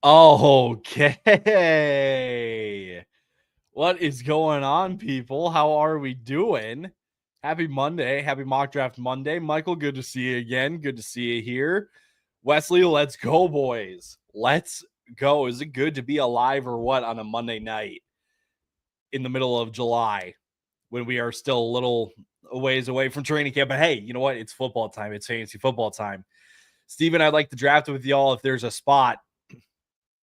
Okay. What is going on, people? How are we doing? Happy Monday. Happy Mock Draft Monday. Michael, good to see you again. Good to see you here. Wesley, let's go, boys. Let's go. Is it good to be alive or what on a Monday night in the middle of July when we are still a little ways away from training camp? But hey, you know what? It's football time. It's fantasy football time. Steven, I'd like to draft with y'all if there's a spot.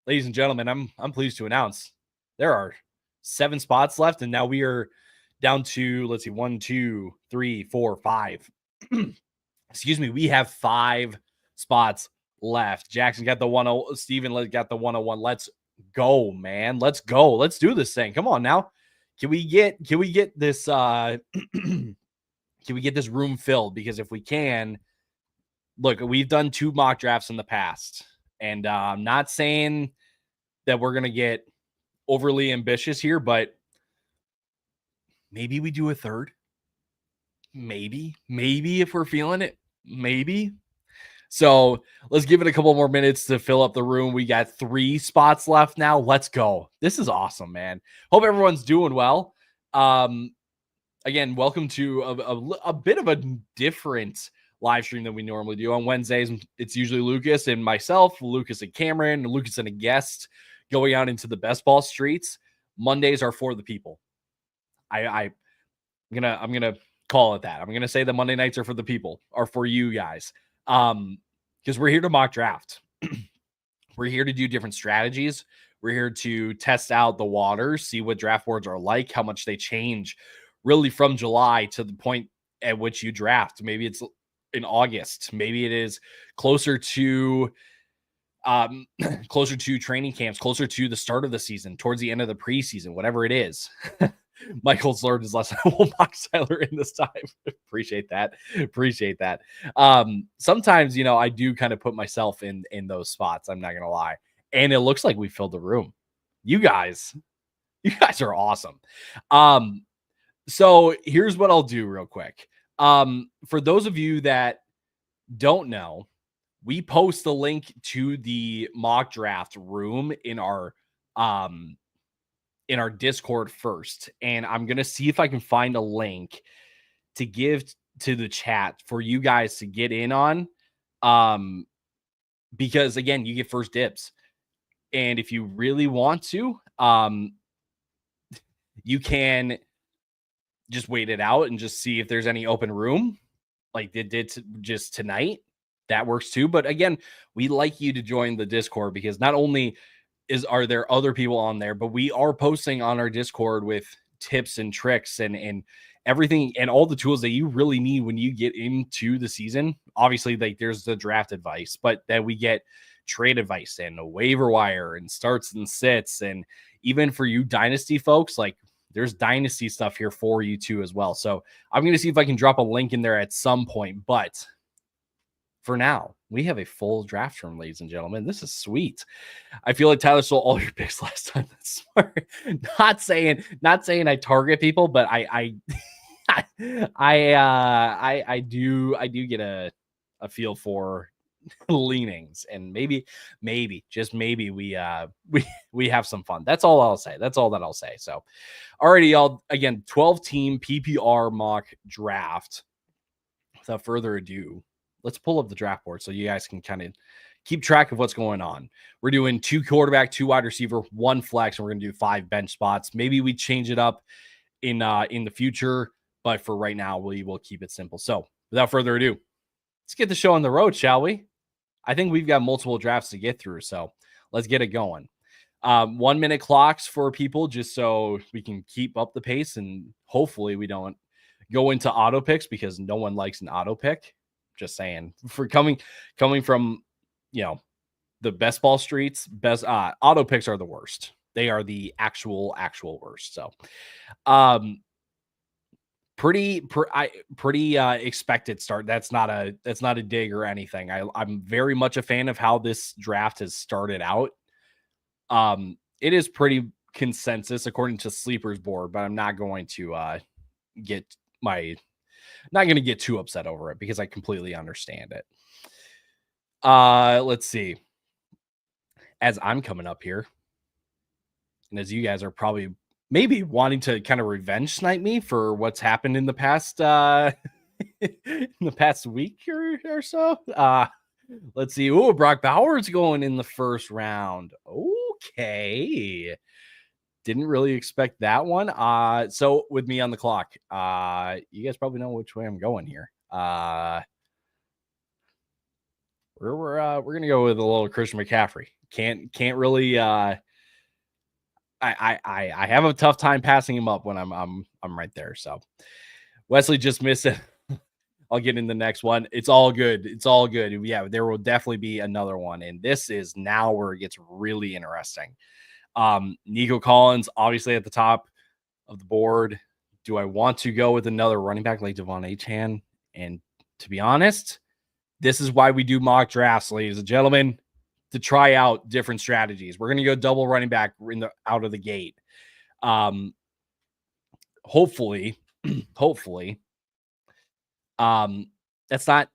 Ladies and gentlemen, I'm pleased to announce there are 7 spots left, and now we are down to, let's see, 1, 2, 3, 4, 5. Excuse me, we have 5 spots left. Jackson got the 101. Steven got the 101. Let's go, man. Let's go. Let's do this thing. Come on now. Can we get this can we get this room filled? Because if we can, look, we've done 2 mock drafts in the past. And I'm not saying that we're going to get overly ambitious here, but maybe we do a third. Maybe if we're feeling it, maybe. So let's give it a couple more minutes to fill up the room. We got 3 spots left now. Let's go. This is awesome, man. Hope everyone's doing well. Again, welcome to a bit of a different live stream than we normally do. On Wednesdays, it's usually Lucas and myself, Lucas and Cameron, Lucas and a guest going out into the best ball streets. Mondays are for the people. I'm gonna call it that. I'm gonna say that Monday nights are for the people, are for you guys. Because we're here to mock draft. We're here to do different strategies. We're here to test out the waters, see what draft boards are like, how much they change really from July to the point at which you draft. Maybe it's in August. Maybe it is closer to training camps, closer to the start of the season, towards the end of the preseason, whatever it is. Michael's learned his lesson. We'll mock Tyler in this time. Appreciate that. Sometimes, I do kind of put myself in those spots. I'm not going to lie. And it looks like we filled the room. You guys are awesome. So here's what I'll do real quick. For those of you that don't know, we post the link to the mock draft room in our Discord first. And I'm going to see if I can find a link to give to the chat for you guys to get in on. Because again, you get first dibs. And if you really want to, you can just wait it out and just see if there's any open room like they did just tonight. That works too. But again, we like you to join the Discord because not only are there other people on there, but we are posting on our Discord with tips and tricks and everything and all the tools that you really need when you get into the season. Obviously, like there's the draft advice, but then we get trade advice and a waiver wire and starts and sits. And even for you Dynasty folks, like there's Dynasty stuff here for you too as well. So I'm going to see if I can drop a link in there at some point, but for now, we have a full draft room, ladies and gentlemen. This is sweet. I feel like Tyler stole all your picks last time. That's smart. Not saying I target people, but I do get a feel for leanings, and maybe just maybe we have some fun. That's all I'll say. That's all that I'll say. So, alrighty, y'all. Again, 12-team PPR mock draft. Without further ado, let's pull up the draft board so you guys can kind of keep track of what's going on. We're doing 2 quarterback, 2 wide receiver, 1 flex, and we're going to do 5 bench spots. Maybe we change it up in the future, but for right now, we will keep it simple. So without further ado, let's get the show on the road, shall we? I think we've got multiple drafts to get through, so let's get it going. 1 minute clocks for people just so we can keep up the pace, and hopefully we don't go into auto picks because no one likes an auto pick. Just saying, for coming from, the best ball streets, best auto picks are the worst. They are the actual worst. So, pretty expected start. That's not a dig or anything. I'm very much a fan of how this draft has started out. It is pretty consensus according to Sleeper's board, but I'm not going to get too upset over it because I completely understand it. Let's see. as I'm coming up here, and as you guys are probably maybe wanting to kind of revenge snipe me for what's happened in the past in the past week or so. Let's see. Oh, Brock Bowers going in the first round. Okay. Didn't really expect that one. So with me on the clock, you guys probably know which way I'm going here. We're gonna go with a little Christian McCaffrey. Can't really I have a tough time passing him up when I'm right there. So Wesley just missed it. I'll get in the next one. It's all good. It's all good. Yeah, there will definitely be another one. And this is now where it gets really interesting. Nico Collins, obviously at the top of the board. Do I want to go with another running back like Devon Achane? And to be honest, this is why we do mock drafts, ladies and gentlemen, to try out different strategies. We're going to go double running back out of the gate. Hopefully, that's not,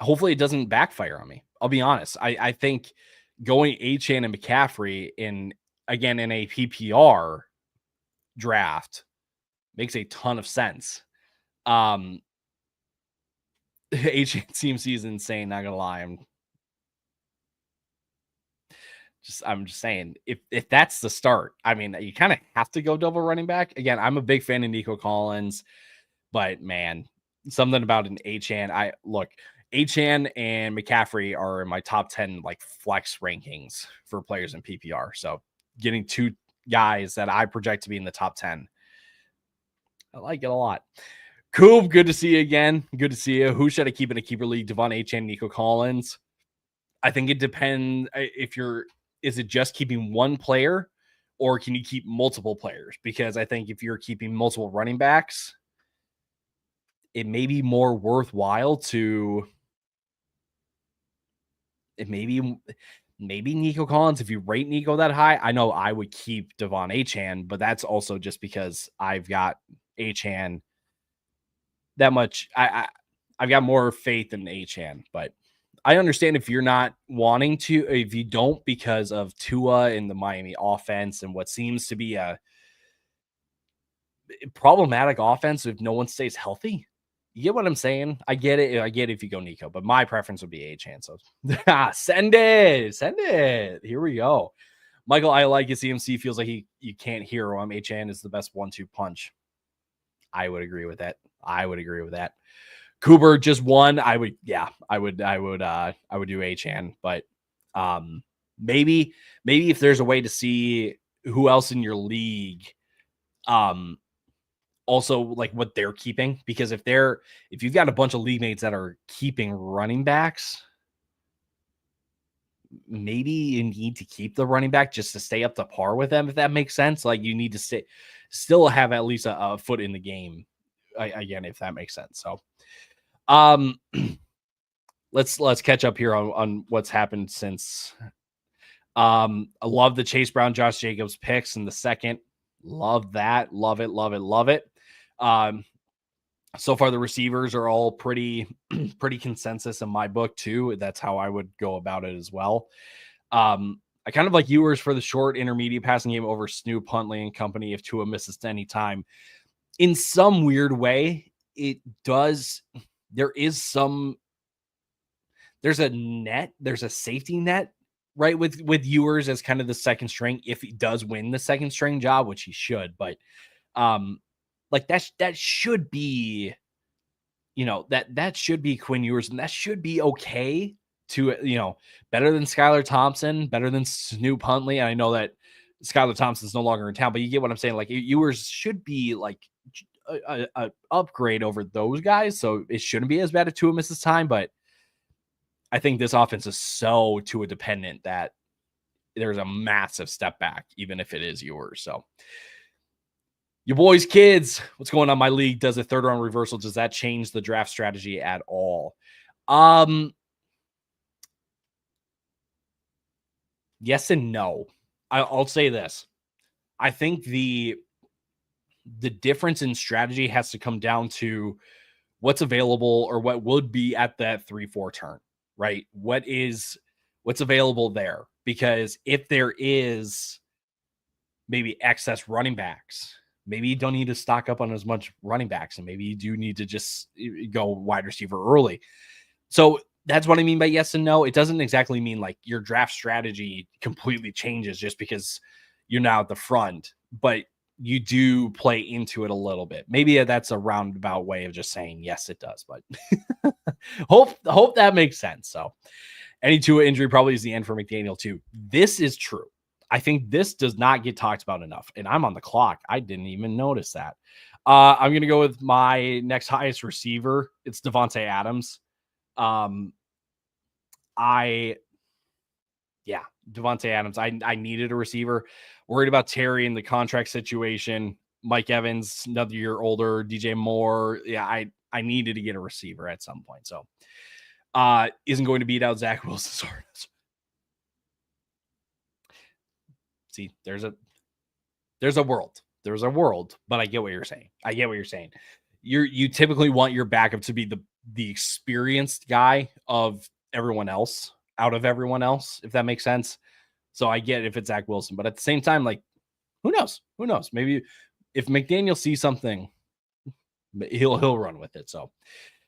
hopefully it doesn't backfire on me. I'll be honest. I think going Achane and McCaffrey in a PPR draft makes a ton of sense. Achane CMC is insane. Not gonna lie. I'm just saying, if that's the start, I mean, you kind of have to go double running back. Again, I'm a big fan of Nico Collins, but man, something about an Achane. Achane and McCaffrey are in my top 10 like flex rankings for players in PPR. So getting two guys that I project to be in the top 10, I like it a lot. Coob, good to see you again. Good to see you. Who should I keep in a keeper league? Devon Achane, Nico Collins. I think it depends is it just keeping one player or can you keep multiple players? Because I think if you're keeping multiple running backs, it may be more worthwhile to maybe Nico Collins. If you rate Nico that high, I know I would keep Devon Achane, but that's also just because I've got Achane that much. I've got more faith in Achane, but I understand if you're not wanting to, if you don't, because of Tua and the Miami offense and what seems to be a problematic offense if no one stays healthy. You get what I'm saying? I get it. I get it if you go Nico, but my preference would be Achane. So send it. Here we go. Michael, I like his CMC feels like you can't hear him. Achane is the best 1-2 punch. I would agree with that. Cooper just won. I would do Achane, but maybe if there's a way to see who else in your league also like what they're keeping, because if you've got a bunch of league mates that are keeping running backs, maybe you need to keep the running back just to stay up to par with them, if that makes sense. Like you need to still have at least a foot in the game again, if that makes sense. So let's catch up here on what's happened since. I love the Chase Brown, Josh Jacobs picks in the second. Love that. Love it. So far the receivers are all pretty consensus in my book too. That's how I would go about it as well. I kind of like Ewers for the short intermediate passing game over Snoop, Huntley and company if Tua misses any time. In some weird way, there's a safety net, right? With Ewers as kind of the second string, if he does win the second string job, which he should, but like that should be, that should be Quinn Ewers, and that should be okay to, better than Skylar Thompson, better than Snoop Huntley. And I know that Skylar Thompson's no longer in town, but you get what I'm saying. Like Ewers should be like a upgrade over those guys. So it shouldn't be as bad as Tua misses time, but I think this offense is so Tua dependent that there's a massive step back, even if it is yours. So your boys, kids, what's going on? My league does a third round reversal. Does that change the draft strategy at all? Yes and no. I'll say this. I think the difference in strategy has to come down to what's available or what would be at that 3-4 turn, right? What's available there? because if there is maybe excess running backs, maybe you don't need to stock up on as much running backs, and maybe you do need to just go wide receiver early. So that's what I mean by yes and no. It doesn't exactly mean like your draft strategy completely changes just because you're now at the front, but you do play into it a little bit. Maybe that's a roundabout way of just saying yes, it does, but hope that makes sense. So any Tua injury probably is the end for McDaniel too. This is true. I think this does not get talked about enough, and I'm on the clock. I didn't even notice that. I'm going to go with my next highest receiver. It's Devontae Adams. Devontae Adams. I needed a receiver. Worried about Terry and the contract situation. Mike Evans, another year older. DJ Moore. Yeah, I needed to get a receiver at some point. So isn't going to beat out Zach Wilson. See, there's a world. There's a world, but I get what you're saying. You typically want your backup to be the experienced guy of everyone else, out of everyone else, if that makes sense. So I get if it's Zach Wilson, but at the same time, like, who knows? Maybe if McDaniel sees something, he'll run with it. So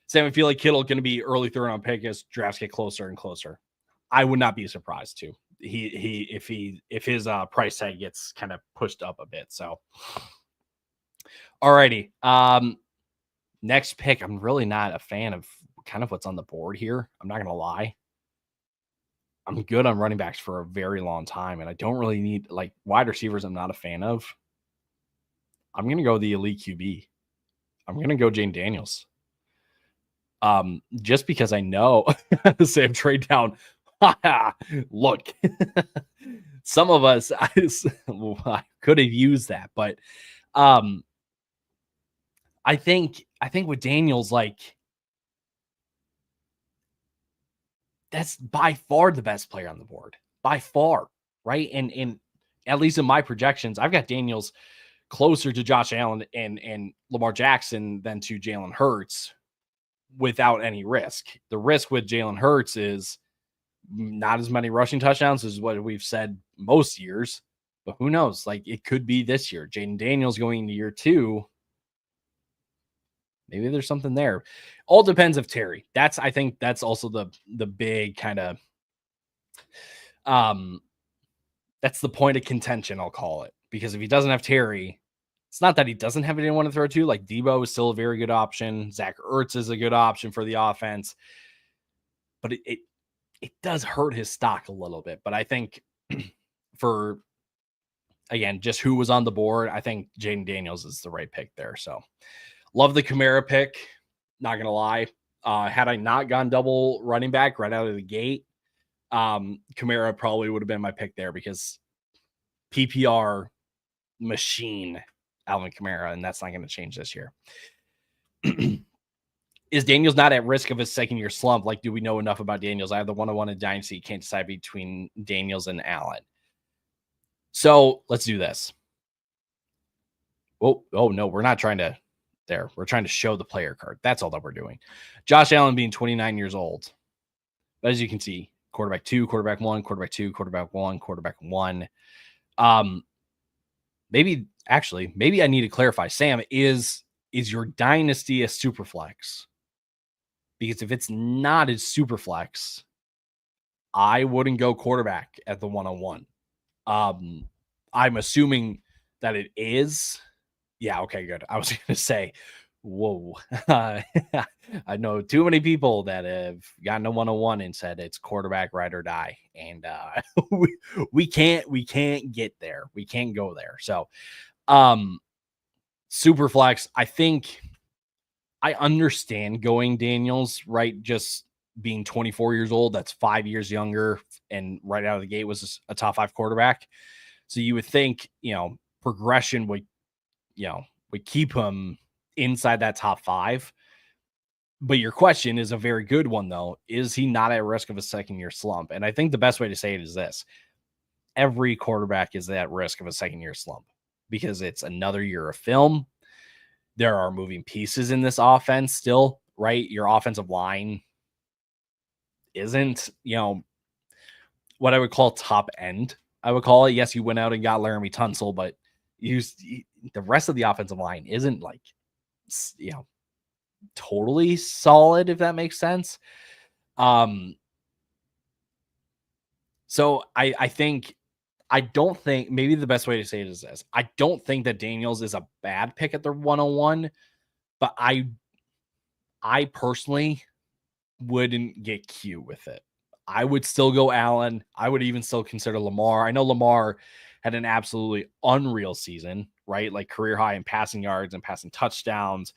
Sam, I feel like Kittle going to be early third round pick as drafts get closer and closer. I would not be surprised too. If his price tag gets kind of pushed up a bit. So, alrighty. Next pick, I'm really not a fan of kind of what's on the board here. I'm not gonna lie. I'm good on running backs for a very long time, and I don't really need like wide receivers. I'm not a fan of. I'm gonna go the elite QB. I'm gonna go Jane Daniels. Just because I know Sam trade down. Look, some of us I could have used that, but I think with Daniels, like, that's by far the best player on the board, by far, right? And at least in my projections, I've got Daniels closer to Josh Allen and Lamar Jackson than to Jalen Hurts without any risk. The risk with Jalen Hurts is not as many rushing touchdowns as what we've said most years, but who knows? Like, it could be this year. Jaden Daniels going into year 2. Maybe there's something there. All depends if Terry. I think that's also the big kind of that's the point of contention, I'll call it. Because if he doesn't have Terry, it's not that he doesn't have anyone to throw to. Like, Debo is still a very good option. Zach Ertz is a good option for the offense. But it does hurt his stock a little bit. But I think for, again, just who was on the board, I think Jaden Daniels is the right pick there. So love the Kamara pick. Not going to lie. Had I not gone double running back right out of the gate, Kamara probably would have been my pick there because PPR machine Alvin Kamara, and that's not going to change this year. Is Daniels not at risk of a second-year slump? Like, do we know enough about Daniels? I have the 101 in Dynasty. Can't decide between Daniels and Allen. So let's do this. Oh no, we're not trying to there. We're trying to show the player card. That's all that we're doing. Josh Allen being 29 years old. But as you can see, quarterback 2, quarterback 1, quarterback 2, quarterback 1, quarterback 1. Maybe I need to clarify. Sam, is your dynasty a super flex? Because if it's not a super flex, I wouldn't go quarterback at the 101. I'm assuming that it is. Yeah, okay, good. I was going to say, whoa. I know too many people that have gotten a 101 and said it's quarterback ride or die. And we can't get there. We can't go there. So super flex, I think I understand going Daniels, right? Just being 24 years old, that's 5 years younger, and right out of the gate was a top 5 quarterback. So you would think, progression would keep him inside that top 5. But your question is a very good one, though. Is he not at risk of a second-year slump? And I think the best way to say it is this. Every quarterback is at risk of a second-year slump because it's another year of film. There are moving pieces in this offense still, right? Your offensive line isn't, what I would call top end. I would call it. Yes, you went out and got Laramie Tunsil, but the rest of the offensive line isn't like, totally solid, if that makes sense. So I don't think, maybe the best way to say it is this. I don't think that Daniels is a bad pick at the 101, but I personally wouldn't get cute with it. I would still go Allen. I would even still consider Lamar. I know Lamar had an absolutely unreal season, right? Like career high in passing yards and passing touchdowns.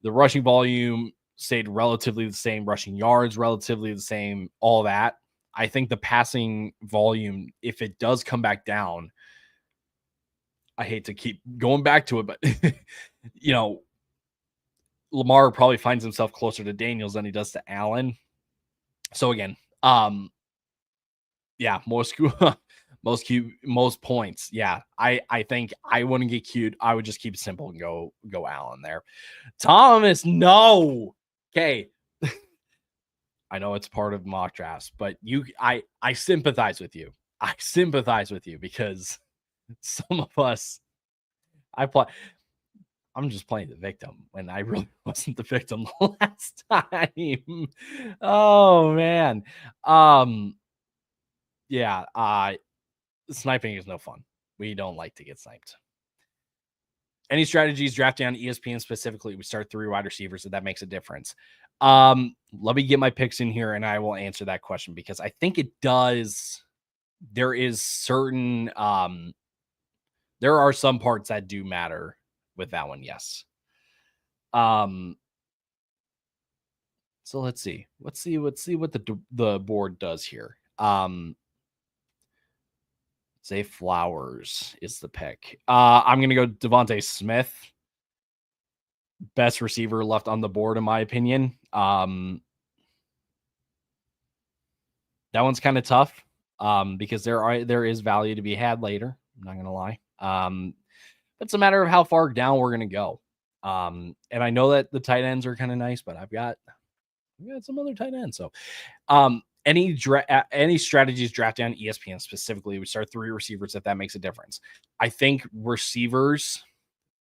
The rushing volume stayed relatively the same, rushing yards relatively the same, all that. I think the passing volume, if it does come back down, I hate to keep going back to it, but Lamar probably finds himself closer to Daniels than he does to Allen. So again, most points. Yeah, I think I wouldn't get cute. I would just keep it simple and go Allen there. Thomas, no. Okay. I know it's part of mock drafts, but I sympathize with you. I sympathize with you because some of us, I'm just playing the victim when I really wasn't the victim last time. Oh man. Sniping is no fun. We don't like to get sniped. Any strategies drafting on ESPN specifically? We start 3 wide receivers, and that makes a difference. Let me get my picks in here, and I will answer that question because I think it does. There is certain, there are some parts that do matter with that one. Yes. So let's see. Let's see what the board does here. Zay Flowers is the pick. I'm going to go Devontae Smith. Best receiver left on the board, in my opinion. That one's kind of tough because there is value to be had later. I'm not going to lie. It's a matter of how far down we're going to go. And I know that the tight ends are kind of nice, but I've got some other tight ends. So any strategies drafted on ESPN specifically, we start 3 receivers if that makes a difference. I think receivers,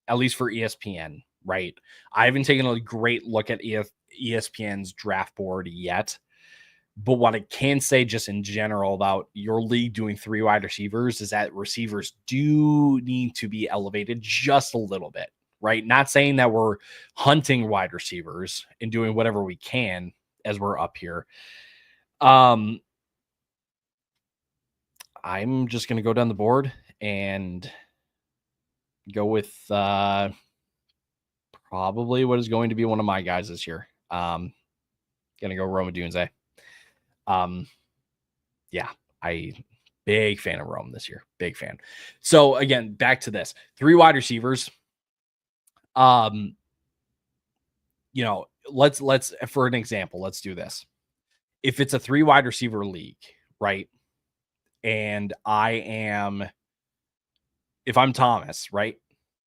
at least for ESPN, right? I haven't taken a great look at ESPN's draft board yet. But what I can say just in general about your league doing 3 wide receivers is that receivers do need to be elevated just a little bit, right? Not saying that we're hunting wide receivers and doing whatever we can as we're up here. I'm just going to go down the board and go with probably what is going to be one of my guys this year. Going to go Rome Odunze. Big fan of Rome this year. Big fan. So again, back to this 3 wide receivers. Let's for an example, let's do this. If it's a 3 wide receiver league, right? And if I'm Thomas, right?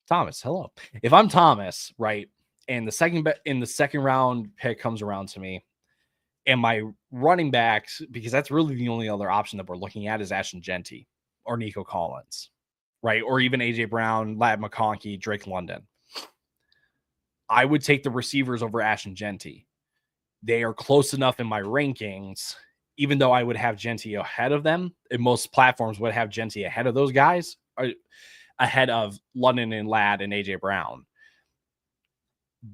Thomas, hello. If I'm Thomas, right? And the second round pick comes around to me, and my running backs, because that's really the only other option that we're looking at, is Ashton Genty or Nico Collins, right? Or even AJ Brown, Ladd McConkey, Drake London. I would take the receivers over Ashton Genty. They are close enough in my rankings, even though I would have Genty ahead of them. And most platforms would have Genty ahead of those guys, or ahead of London and Ladd and AJ Brown.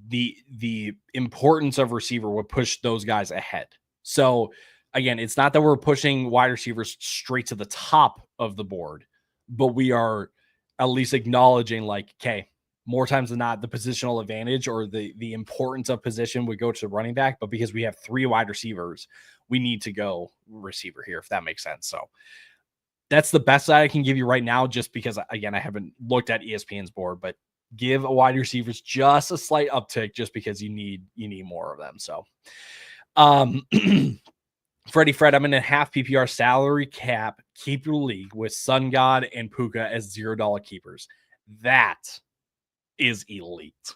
The importance of receiver would push those guys ahead. So again, it's not that we're pushing wide receivers straight to the top of the board, but we are at least acknowledging, like, okay, more times than not, the positional advantage or the importance of position would go to the running back. But because we have 3 wide receivers, we need to go receiver here, if that makes sense. So that's the best that I can give you right now, just because, again, I haven't looked at ESPN's board, but give a wide receivers just a slight uptick just because you need more of them. So Freddie Fred, I'm in a half PPR salary cap keeper league with Sun God and Puka as $0 keepers. That is elite.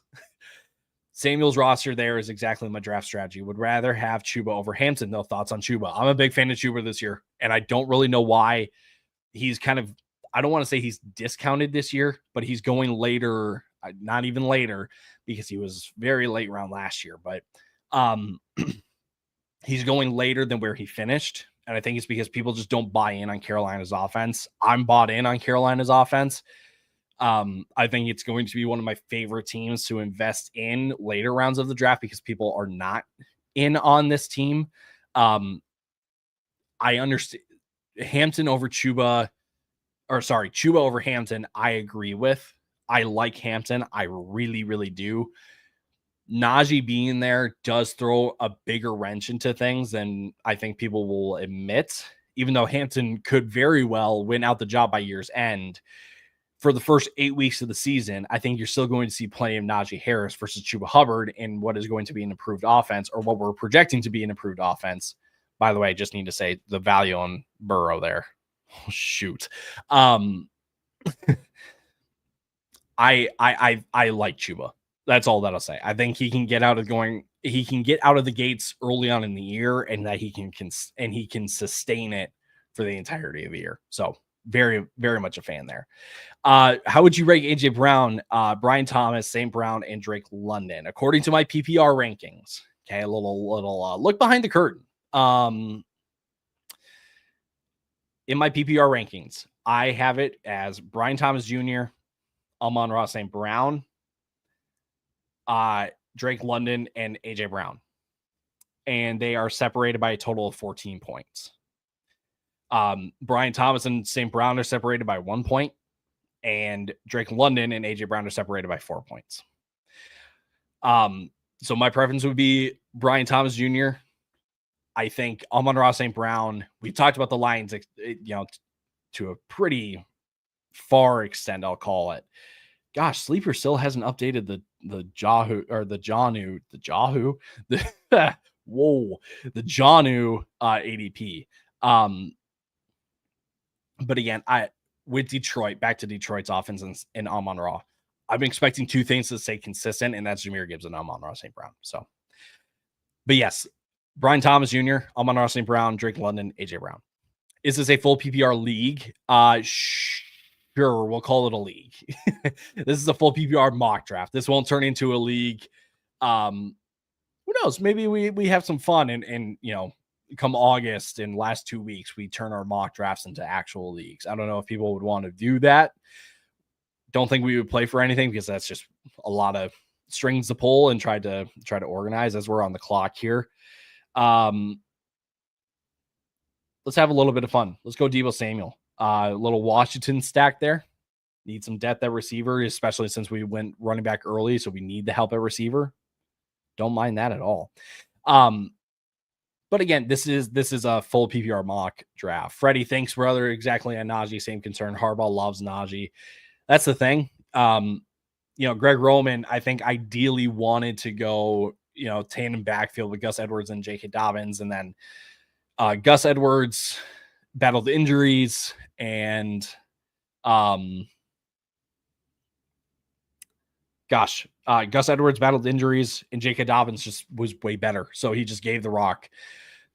Samuel's roster there is exactly my draft strategy. Would rather have Chuba over Hampton. No thoughts on Chuba. I'm a big fan of Chuba this year, and I don't really know why he's kind of, I don't want to say he's discounted this year, but he's going later, not even later, because he was very late round last year, but he's going later than where he finished. And I think it's because people just don't buy in on Carolina's offense. I'm bought in on Carolina's offense. I think it's going to be one of my favorite teams to invest in later rounds of the draft because people are not in on this team. I understand Hampton over Chuba, or sorry, Chuba over Hampton. I agree with. I like Hampton. I really, really do. Najee being there does throw a bigger wrench into things than I think people will admit, even though Hampton could very well win out the job by year's end. For the first 8 weeks of the season, I think you're still going to see plenty of Najee Harris versus Chuba Hubbard in what is going to be an improved offense, or what we're projecting to be an improved offense. By the way, I just need to say the value on Burrow there. Oh, shoot. I like Chuba. That's all that I'll say. I think he can get out of the gates early on in the year, and that he can sustain it for the entirety of the year. So very, very much a fan there. How would you rank AJ Brown, Brian Thomas, St. Brown, and Drake London according to my PPR rankings? Okay, a little look behind the curtain. In my PPR rankings, I have it as Brian Thomas Jr., Amon-Ra St. Brown, Drake London, and AJ Brown. And they are separated by a total of 14 points. Brian Thomas and St. Brown are separated by 1 point, and Drake London and AJ Brown are separated by 4 points. So my preference would be Brian Thomas Jr. I think Amon-Ra St. Brown, we've talked about the Lions, to a pretty far extent, I'll call it. Gosh, Sleeper still hasn't updated the Jonnu ADP. But again, with Detroit, back to Detroit's offense and Amon-Ra, I've been expecting two things to stay consistent, and that's Jahmyr Gibbs and Amon-Ra St. Brown. So, but yes, Brian Thomas Jr., Amon-Ra St. Brown, Drake London, AJ Brown. Is this a full PPR league? Sure, we'll call it a league. This is a full PPR mock draft. This won't turn into a league. Who knows? Maybe we have some fun and come August and last 2 weeks, we turn our mock drafts into actual leagues. I don't know if people would want to do that. Don't think we would play for anything because that's just a lot of strings to pull and try to organize as we're on the clock here. Let's have a little bit of fun. Let's go Deebo Samuel. A little Washington stack there. Need some depth at receiver, especially since we went running back early, so we need the help at receiver. Don't mind that at all. But again, this is a full PPR mock draft. Freddie thinks brother exactly on Najee, same concern. Harbaugh loves Najee. That's the thing. Greg Roman, I think ideally wanted to go, tandem backfield with Gus Edwards and J.K. Dobbins, and then Gus Edwards battled injuries, and Gus Edwards battled injuries, and J.K. Dobbins just was way better. So he just gave the rock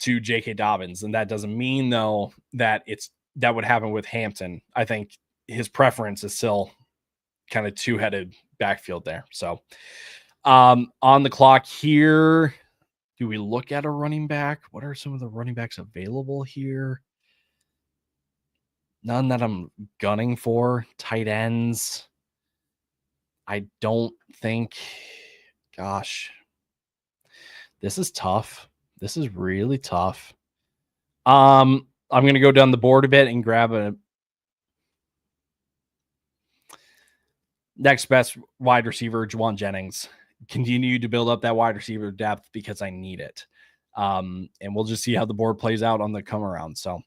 to J.K. Dobbins. And that doesn't mean, though, that that would happen with Hampton. I think his preference is still kind of two-headed backfield there. So on the clock here, do we look at a running back? What are some of the running backs available here? None that I'm gunning for. Tight ends. I don't think, gosh, this is tough. This is really tough. I'm going to go down the board a bit and grab a next best wide receiver, Juwan Jennings. Continue to build up that wide receiver depth because I need it. And we'll just see how the board plays out on the come around. So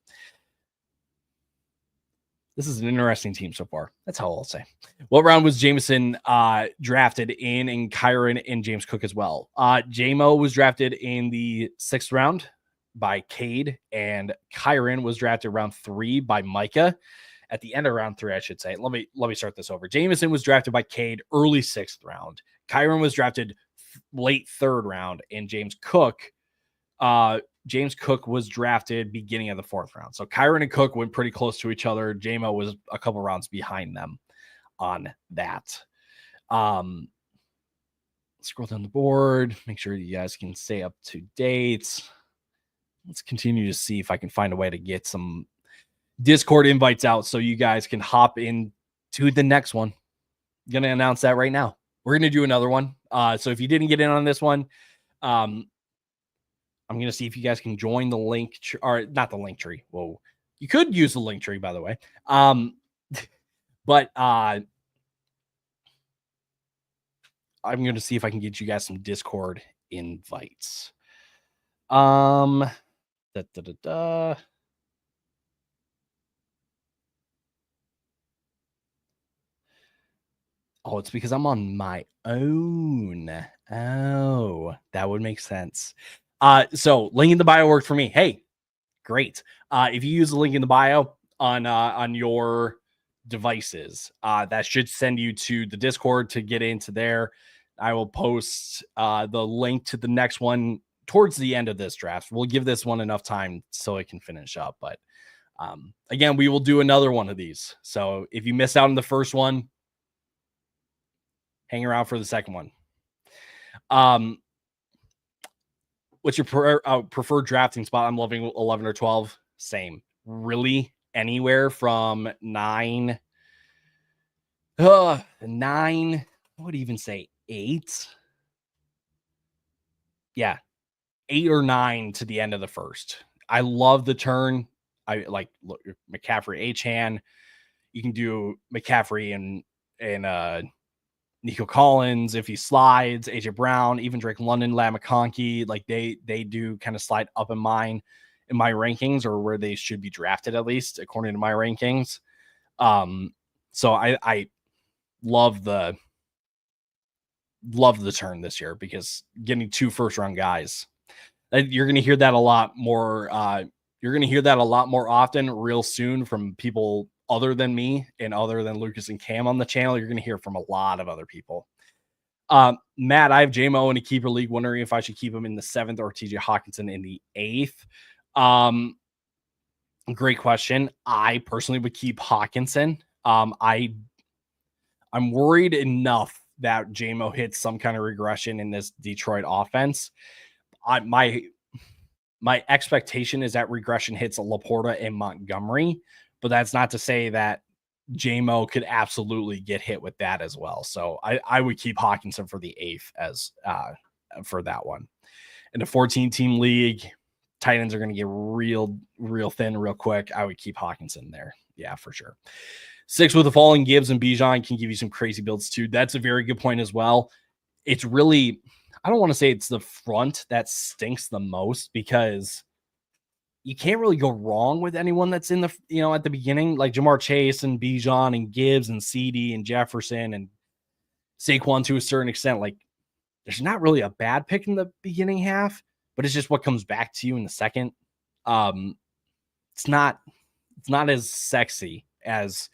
this is an interesting team so far. That's all I'll say. What round was Jameson drafted in, and Kyren and James Cook as well? JMO was drafted in the 6th round by Cade, and Kyren was drafted round 3 by Micah. At the end of round 3, I should say. Let me start this over. Jameson was drafted by Cade early 6th round. Kyren was drafted late third round, and James Cook was drafted beginning of the fourth round. So Kyren and Cook went pretty close to each other. JMO was a couple rounds behind them on that. Scroll down the board, make sure you guys can stay up to date. Let's continue to see if I can find a way to get some Discord invites out so you guys can hop in to the next one. I'm going to announce that right now. We're going to do another one. So if you didn't get in on this one, I'm going to see if you guys can join the link or not the link tree. Whoa, you could use the link tree, by the way. But I'm going to see if I can get you guys some Discord invites. Oh, it's because I'm on my own. Oh, that would make sense. So link in the bio worked for me. Hey, great. If you use the link in the bio on your devices, that should send you to the Discord to get into there. I will post the link to the next one towards the end of this draft. We'll give this one enough time so it can finish up. But again, we will do another one of these. So if you missed out on the first one, hang around for the second one. What's your preferred drafting spot? I'm loving 11 or 12. Same. Really, anywhere from 9. 9. I would even say 8. Yeah, 8 or 9 to the end of the first. I love the turn. I like McCaffrey, Achane. You can do McCaffrey and Nico Collins if he slides, AJ Brown, even Drake London, Lam McConkey. Like they do kind of slide up in my rankings, or where they should be drafted, at least according to my rankings. So I love the turn this year, because getting 2 first round guys, you're going to hear that a lot more. You're going to hear that a lot more often real soon from people other than me and other than Lucas and Cam on the channel. You're going to hear from a lot of other people. Matt, I have JMO in a keeper league, wondering if I should keep him in the 7th or TJ Hawkinson in the 8th. Great question. I personally would keep Hawkinson. I'm worried enough that JMO hits some kind of regression in this Detroit offense. My expectation is that regression hits Laporta and Montgomery, but that's not to say that JMO could absolutely get hit with that as well. So I would keep Hawkinson for the 8th as for that one. In a 14-team league, tight ends are going to get real thin real quick. I would keep Hawkinson there. Yeah, for sure. 6 with the falling Gibbs and Bijan can give you some crazy builds too. That's a very good point as well. It's really, I don't want to say it's the front that stinks the most, because you can't really go wrong with anyone that's in the, at the beginning, like Jamar Chase and Bijan and Gibbs and CD and Jefferson and Saquon to a certain extent. Like, there's not really a bad pick in the beginning half, but it's just what comes back to you in the second. It's not as sexy as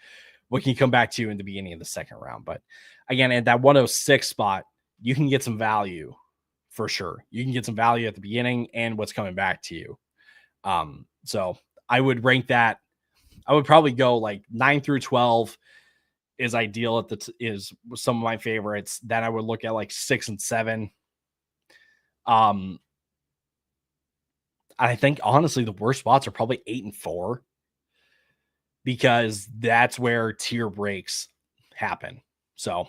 what can come back to you in the beginning of the second round. But again, at that 106 spot, you can get some value for sure. You can get some value at the beginning and what's coming back to you. So I would rank that. I would probably go like 9 through 12 is ideal. Is some of my favorites. Then I would look at like 6 and 7. I think honestly the worst spots are probably 8 and 4, because that's where tier breaks happen. So,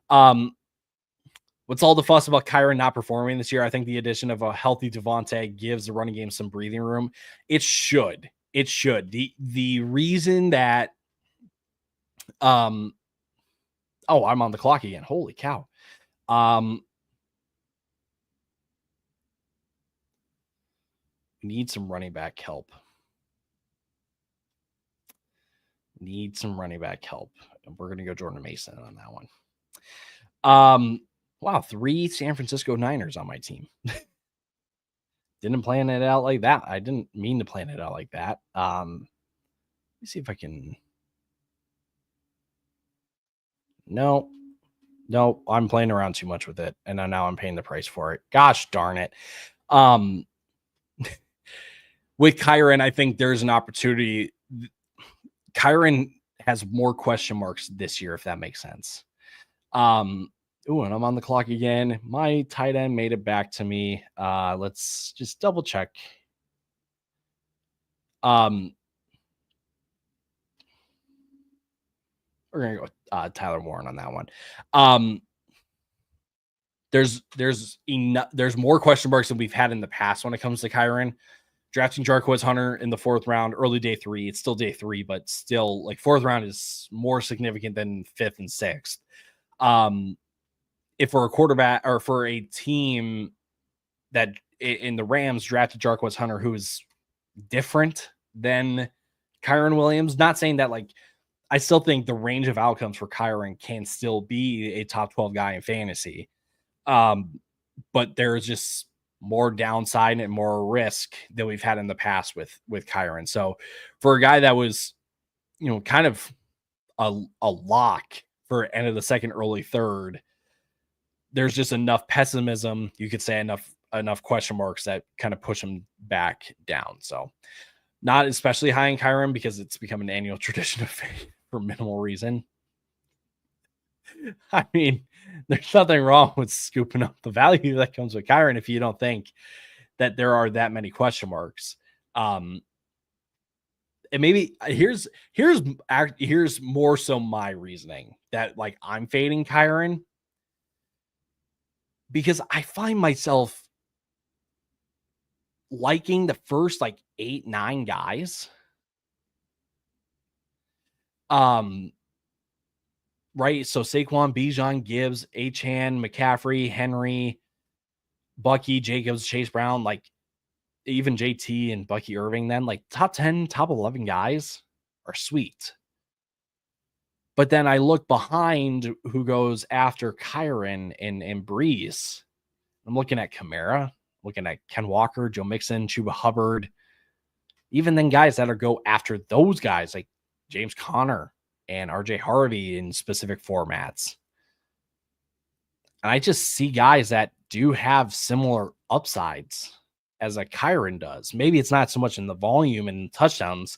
what's all the fuss about Kyren not performing this year? I think the addition of a healthy Devontae gives the running game some breathing room. It should. The reason that, oh, I'm on the clock again. Holy cow. Need some running back help. And we're going to go Jordan Mason on that one. Wow, 3 San Francisco Niners on my team. Didn't plan it out like that. I didn't mean to plan it out like that. Let me see if I can. No, No, I'm playing around too much with it, and now I'm paying the price for it. Gosh darn it. With Kyren, I think there's an opportunity. Kyren has more question marks this year, if that makes sense. And I'm on the clock again. My tight end made it back to me. Let's just double check. We're gonna go with Tyler Warren on that one. There's more question marks than we've had in the past when it comes to Kyren. Drafting Jarquez Hunter in the 4th round, early day 3. It's still day 3, but still, like, 4th round is more significant than 5th and 6th. If for a quarterback or for a team that in the Rams drafted Jarquez Hunter, who is different than Kyren Williams, not saying that, like, I still think the range of outcomes for Kyren can still be a top 12 guy in fantasy. But there's just more downside and more risk than we've had in the past with Kyren. So for a guy that was, kind of a lock for end of the 2nd, early 3rd, there's just enough pessimism, you could say, enough question marks that kind of push him back down. So not especially high in Kyren because it's become an annual tradition of for minimal reason. I mean, there's nothing wrong with scooping up the value that comes with Kyren if you don't think that there are that many question marks. And maybe here's more so my reasoning that, like, I'm fading Kyren because I find myself liking the first, like, 8-9 guys. Right. So Saquon, Bijan, Gibbs, Achane, McCaffrey, Henry, Bucky, Jacobs, Chase Brown, like even JT and Bucky Irving, then like top 10, top 11 guys are sweet. But then I look behind who goes after Kyren and Breeze. I'm looking at Kamara, looking at Ken Walker, Joe Mixon, Chuba Hubbard. Even then guys that are go after those guys like James Conner and RJ Harvey in specific formats. And I just see guys that do have similar upsides as a Kyren does. Maybe it's not so much in the volume and touchdowns.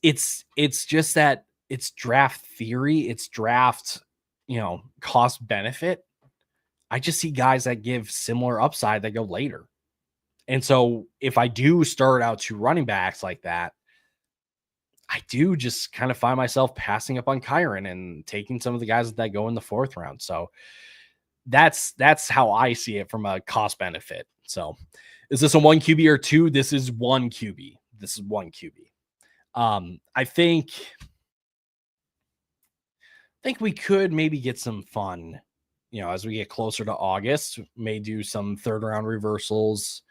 It's just that it's draft theory. It's draft, cost benefit. I just see guys that give similar upside that go later. And so if I do start out 2 running backs like that, I do just kind of find myself passing up on Kyren and taking some of the guys that go in the 4th round. So that's how I see it from a cost benefit. So is this a 1 QB or 2? This is 1 QB. This is 1 QB. I think we could maybe get some fun, as we get closer to August. May do some 3rd round reversals,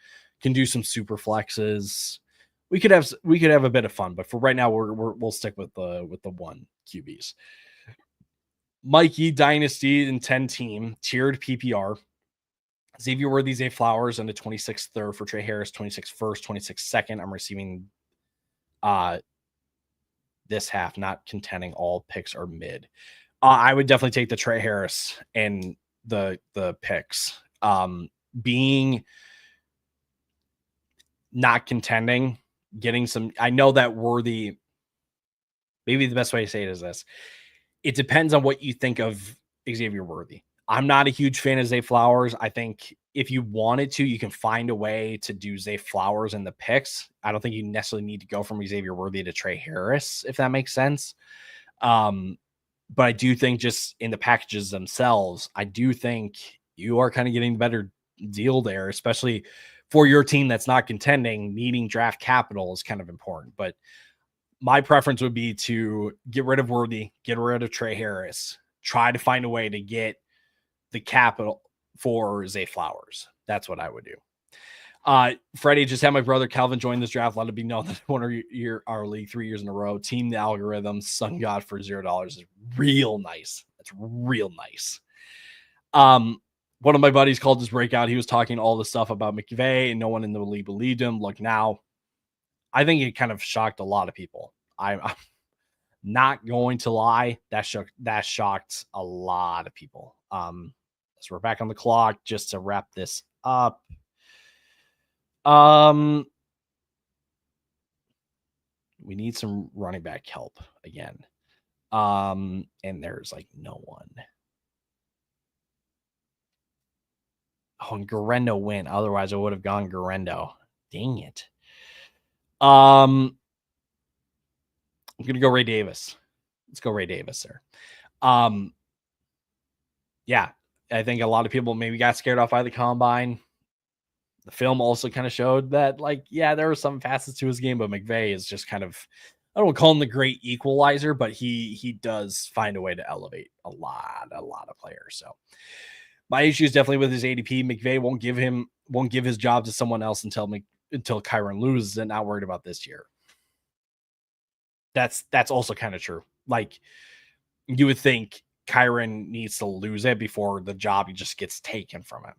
can do some super flexes. We could have a bit of fun, but for right now, we'll stick with the 1 QBs. Mikey Dynasty and 10 team tiered PPR. Xavier Worthy, Zay Flowers, and the 26th third for Trey Harris, 26th first, 26th second. I'm receiving this half, not contending. All picks are mid. I would definitely take the Trey Harris and the picks. Being not contending, getting some. I know that Worthy. Maybe the best way to say it is this: it depends on what you think of Xavier Worthy. I'm not a huge fan of Zay Flowers. I think if you wanted to, you can find a way to do Zay Flowers in the picks. I don't think you necessarily need to go from Xavier Worthy to Trey Harris, if that makes sense. But I do think just in the packages themselves, I do think you are kind of getting a better deal there, especially for your team that's not contending. Needing draft capital is kind of important. But my preference would be to get rid of Worthy, get rid of Trey Harris, try to find a way to get the capital for Zay Flowers. That's what I would do. Freddie, just had my brother Calvin join this draft. Let it be known that one of our league 3 years in a row. Team the algorithm, Sun God for $0 is real nice. That's real nice. One of my buddies called this breakout. He was talking all the stuff about McVay and no one in the league believed him. Look now, I think it kind of shocked a lot of people. Not going to lie, that shocked a lot of people. So we're back on the clock just to wrap this up. We need some running back help again. And there's like no one. Oh, and Garendo went. Otherwise, I would have gone Garendo. Dang it. I'm gonna go Ray Davis. Let's go Ray Davis there. Yeah, I think a lot of people maybe got scared off by the combine. The film also kind of showed that, like, yeah, there were some facets to his game, but McVay is just kind of, I don't call him the great equalizer, but he does find a way to elevate a lot of players. So my issue is definitely with his ADP. McVay won't give his job to someone else until Kyren loses, and not worried about this year. That's also kind of true. Like, you would think Kyren needs to lose it before the job just gets taken from him.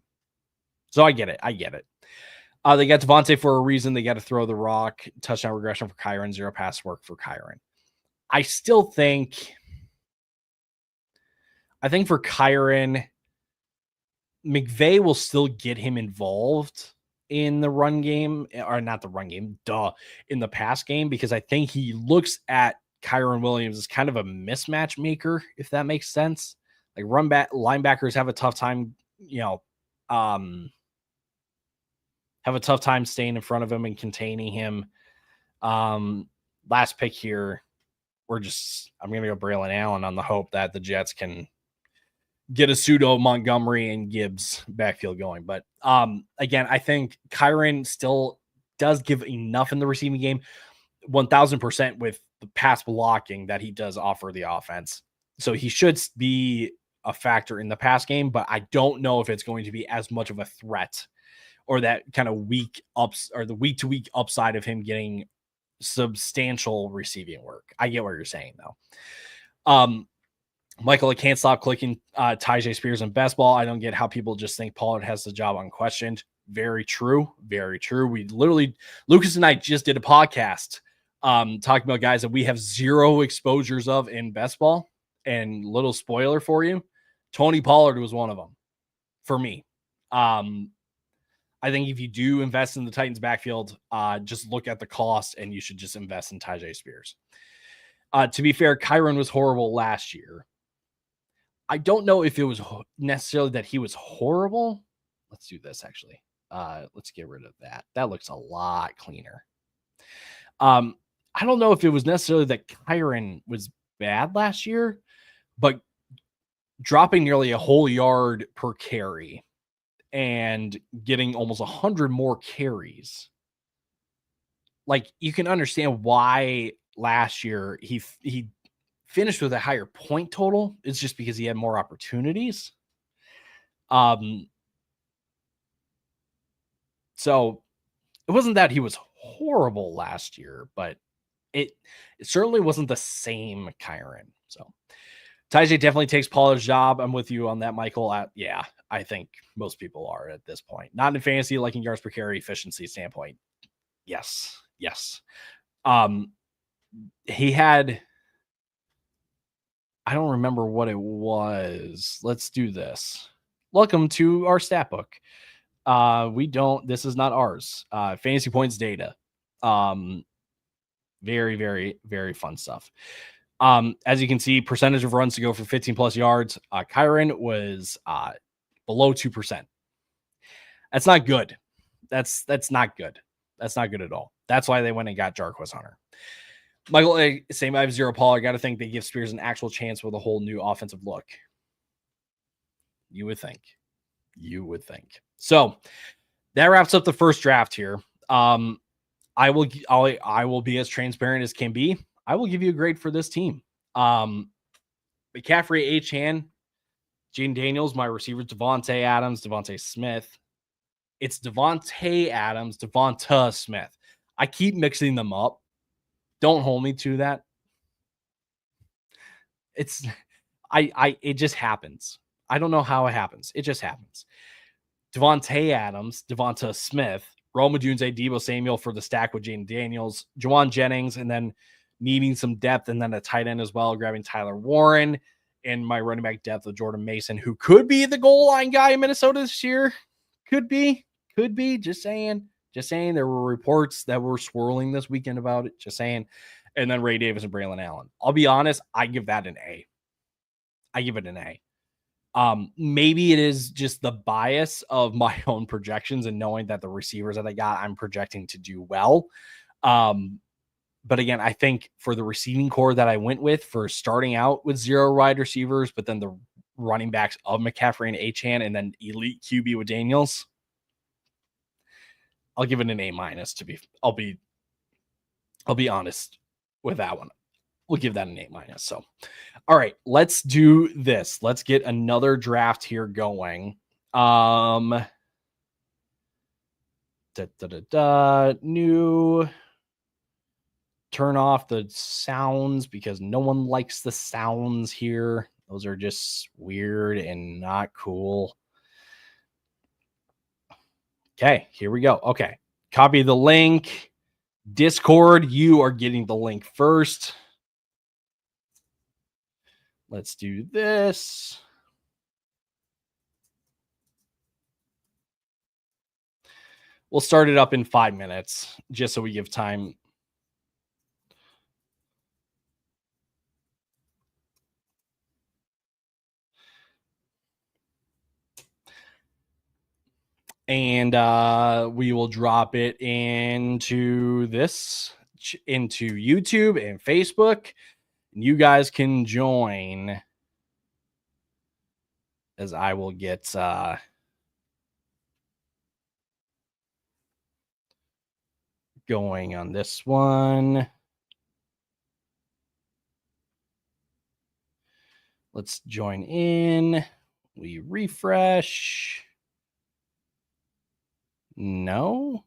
So I get it. They got Devontae for a reason. They got to throw the rock. Touchdown regression for Kyren. 0 pass work for Kyren. I think for Kyren, McVay will still get him involved in the run game, or not the run game, in the pass game, because I think he looks at Kyren Williams as kind of a mismatch maker, if that makes sense. Like, linebackers have a tough time, have a tough time staying in front of him and containing him. Last pick here, I'm going to go Braylon Allen on the hope that the Jets can get a pseudo Montgomery and Gibbs backfield going. But again, I think Kyren still does give enough in the receiving game, 1,000% with the pass blocking that he does offer the offense. So he should be a factor in the pass game, but I don't know if it's going to be as much of a threat, or that kind of the week to week upside of him getting substantial receiving work. I get what you're saying though. Michael, I can't stop clicking Tyjae Spears and best ball. I don't get how people just think Pollard has the job unquestioned. Very true. Very true. Lucas and I just did a podcast talking about guys that we have zero exposures of in best ball. And little spoiler for you, Tony Pollard was one of them for me. I think if you do invest in the Titans backfield, just look at the cost and you should just invest in Tyjae Spears. To be fair, Kyren was horrible last year. I don't know if it was necessarily that he was horrible. Let's do this actually. Let's get rid of that. That looks a lot cleaner. I don't know if it was necessarily that Kyren was bad last year, but dropping nearly a whole yard per carry and getting almost 100 more carries. Like, you can understand why last year he finished with a higher point total. It's just because he had more opportunities. So it wasn't that he was horrible last year, but it certainly wasn't the same Kyren. So Tyjae definitely takes Pollard's job. I'm with you on that, Michael. I think most people are at this point. Not in fantasy, like in yards per carry efficiency standpoint. Yes. He had, I don't remember what it was. Let's do this. Welcome to our stat book. This is not ours. Fantasy points data. Very, very, very fun stuff. As you can see, percentage of runs to go for 15 plus yards. Kyren was below 2%. That's not good. That's not good. That's not good at all. That's why they went and got Jarquez Hunter. Michael, same. I have 0 Paul. I got to think they give Spears an actual chance with a whole new offensive look. You would think. So that wraps up the first draft here. I will be as transparent as can be. I will give you a grade for this team. McCaffrey, Achane, Jaden Daniels, my receivers, Devontae Adams, Devontae Smith. It's Devontae Adams, Devonta Smith. I keep mixing them up. Don't hold me to that. It just happens. I don't know how it happens. It just happens. Devontae Adams, Devonta Smith, Rome Odunze, Deebo Samuel for the stack with Jaden Daniels, Juwan Jennings, and then needing some depth, and then a tight end as well, grabbing Tyler Warren, and my running back depth of Jordan Mason, who could be the goal line guy in Minnesota this year. Could be. Just saying. There were reports that were swirling this weekend about it. Just saying. And then Ray Davis and Braylon Allen. I'll be honest, I give that an A. I give it an A. Maybe it is just the bias of my own projections and knowing that the receivers that I got, I'm projecting to do well. But again, I think for the receiving core that I went with for starting out with 0 wide receivers, but then the running backs of McCaffrey and Achane, and then elite QB with Daniels, I'll give it an A-. I'll be honest with that one. We'll give that an A-. So, all right, let's do this. Let's get another draft here going. New. Turn off the sounds because no one likes the sounds here. Those are just weird and not cool. Okay, here we go. Okay, copy the link. Discord, you are getting the link first. Let's do this. We'll start it up in 5 minutes just so we give time. And we will drop it into YouTube and Facebook. And you guys can join as I will get going on this one. Let's join in. We refresh. No.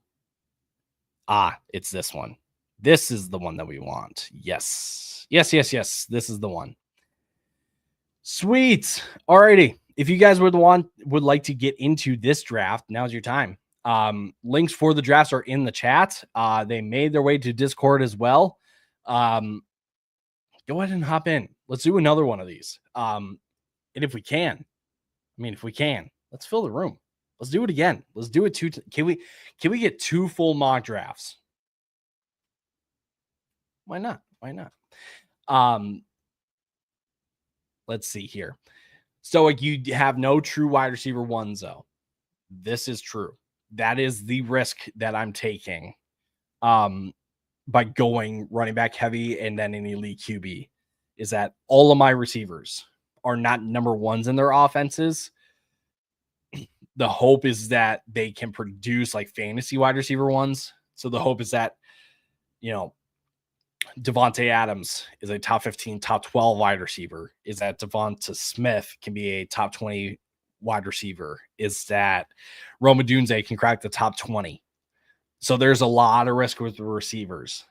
It's this one. This is the one that we want. Yes. This is the one. Sweet. Alrighty. If you guys would like to get into this draft, now's your time. Links for the drafts are in the chat. They made their way to Discord as well. Go ahead and hop in. Let's do another one of these. And if we can, let's fill the room. Let's do it again. Let's do it can we get 2 full mock drafts? Why not? Let's see here. So like you have no true wide receiver ones though. This is true. That is the risk that I'm taking by going running back heavy and then an elite QB, is that all of my receivers are not number ones in their offenses. The hope is that they can produce like fantasy wide receiver ones. So the hope is that, Devontae Adams is a top 15, top 12 wide receiver. Is that Devonta Smith can be a top 20 wide receiver? Is that Rome Odunze can crack the top 20? So there's a lot of risk with the receivers.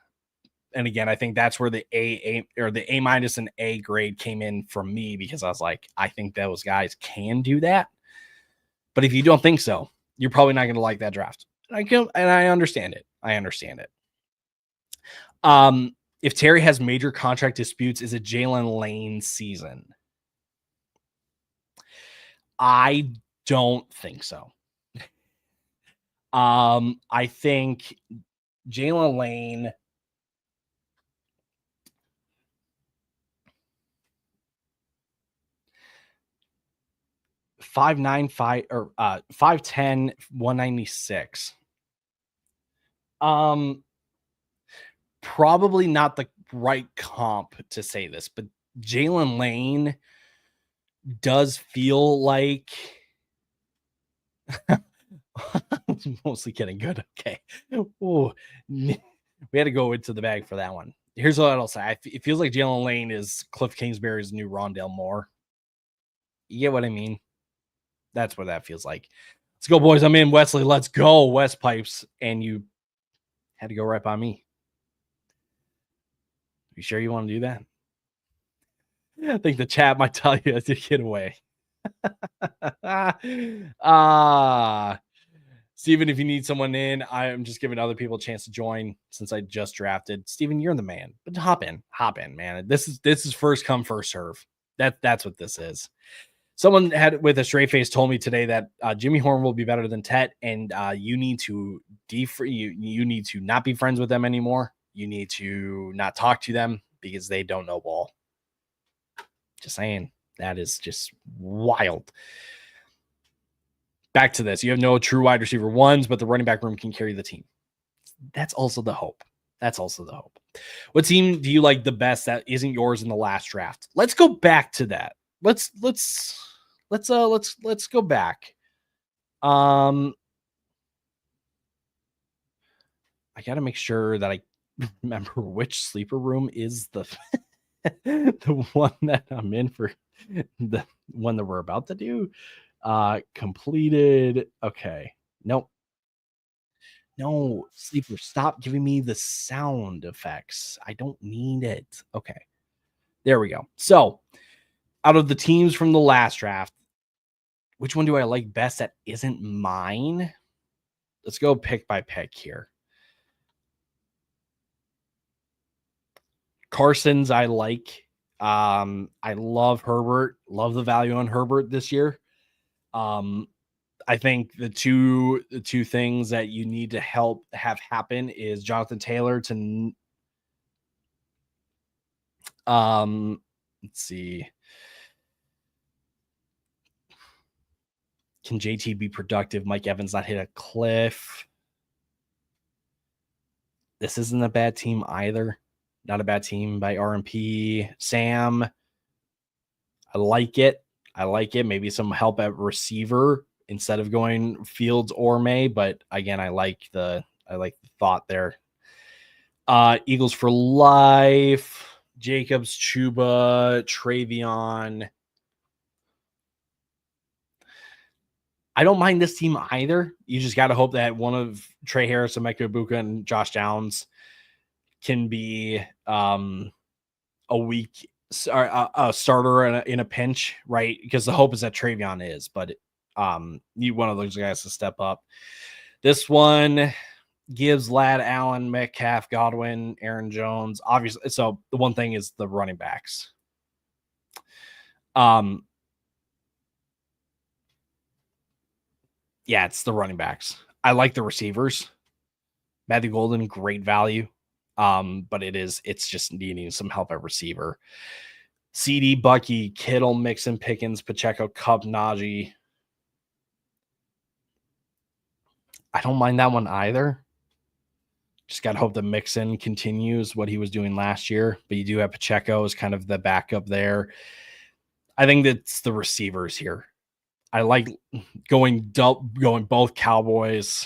And again, I think that's where the A and A grade came in from me, because I was like, I think those guys can do that. But if you don't think so, you're probably not going to like that draft. And I understand it. If Terry has major contract disputes, is it Jalen Lane's season? I don't think so. I think Jalen Lane (5'9", 5'10", 196. Probably not the right comp to say this, but Jalen Lane does feel like mostly getting good. Okay. Ooh, we had to go into the bag for that one. Here's what I'll say. It feels like Jalen Lane is Cliff Kingsbury's new Rondale Moore. You get what I mean? That's what that feels like. Let's go, boys. I'm in. Wesley, let's go. West Pipes. And you had to go right by me. You sure you want to do that? I think the chat might tell you to get away. Steven, if you need someone in, I am just giving other people a chance to join since I just drafted. Steven, you're the man. But hop in, man. This is first come, first serve. That's what this is. Someone had with a straight face told me today that Jimmy Horn will be better than Tet, and you need to you need to not be friends with them anymore. You need to not talk to them because they don't know ball. Just saying, that is just wild. Back to this. You have no true wide receiver ones, but the running back room can carry the team. That's also the hope. What team do you like the best that isn't yours in the last draft? Let's go back to that. Let's go back. I got to make sure that I remember which sleeper room is the the one that I'm in for the one that we're about to do. Completed. Okay. Nope. No, sleeper, stop giving me the sound effects. I don't need it. Okay. There we go. So, out of the teams from the last draft, which one do I like best that isn't mine? Let's go pick by pick here. Carson's I like. I love Herbert. Love the value on Herbert this year. I think the two things that you need to have happen is Jonathan Taylor to let's see. Can JT be productive? Mike Evans not hit a cliff. This isn't a bad team either. Not a bad team by RMP. Sam, I like it. Maybe some help at receiver instead of going Fields or May, but again, I like the thought there. Eagles for life. Jacobs, Chuba, Travion. I don't mind this team either. You just got to hope that one of Trey Harris, Emeka Ibuka, and Josh Downs can be a starter in a pinch, right? Because the hope is that Travion is, but need one of those guys to step up. This one gives Ladd, Allen, Metcalf, Godwin, Aaron Jones. Obviously, so the one thing is the running backs. Yeah, it's the running backs. I like the receivers. Matthew Golden, great value. But it's just needing some help at receiver. CD, Bucky, Kittle, Mixon, Pickens, Pacheco, Cup, Najee. I don't mind that one either. Just got to hope that Mixon continues what he was doing last year. But you do have Pacheco as kind of the backup there. I think that's the receivers here. I like going both Cowboys.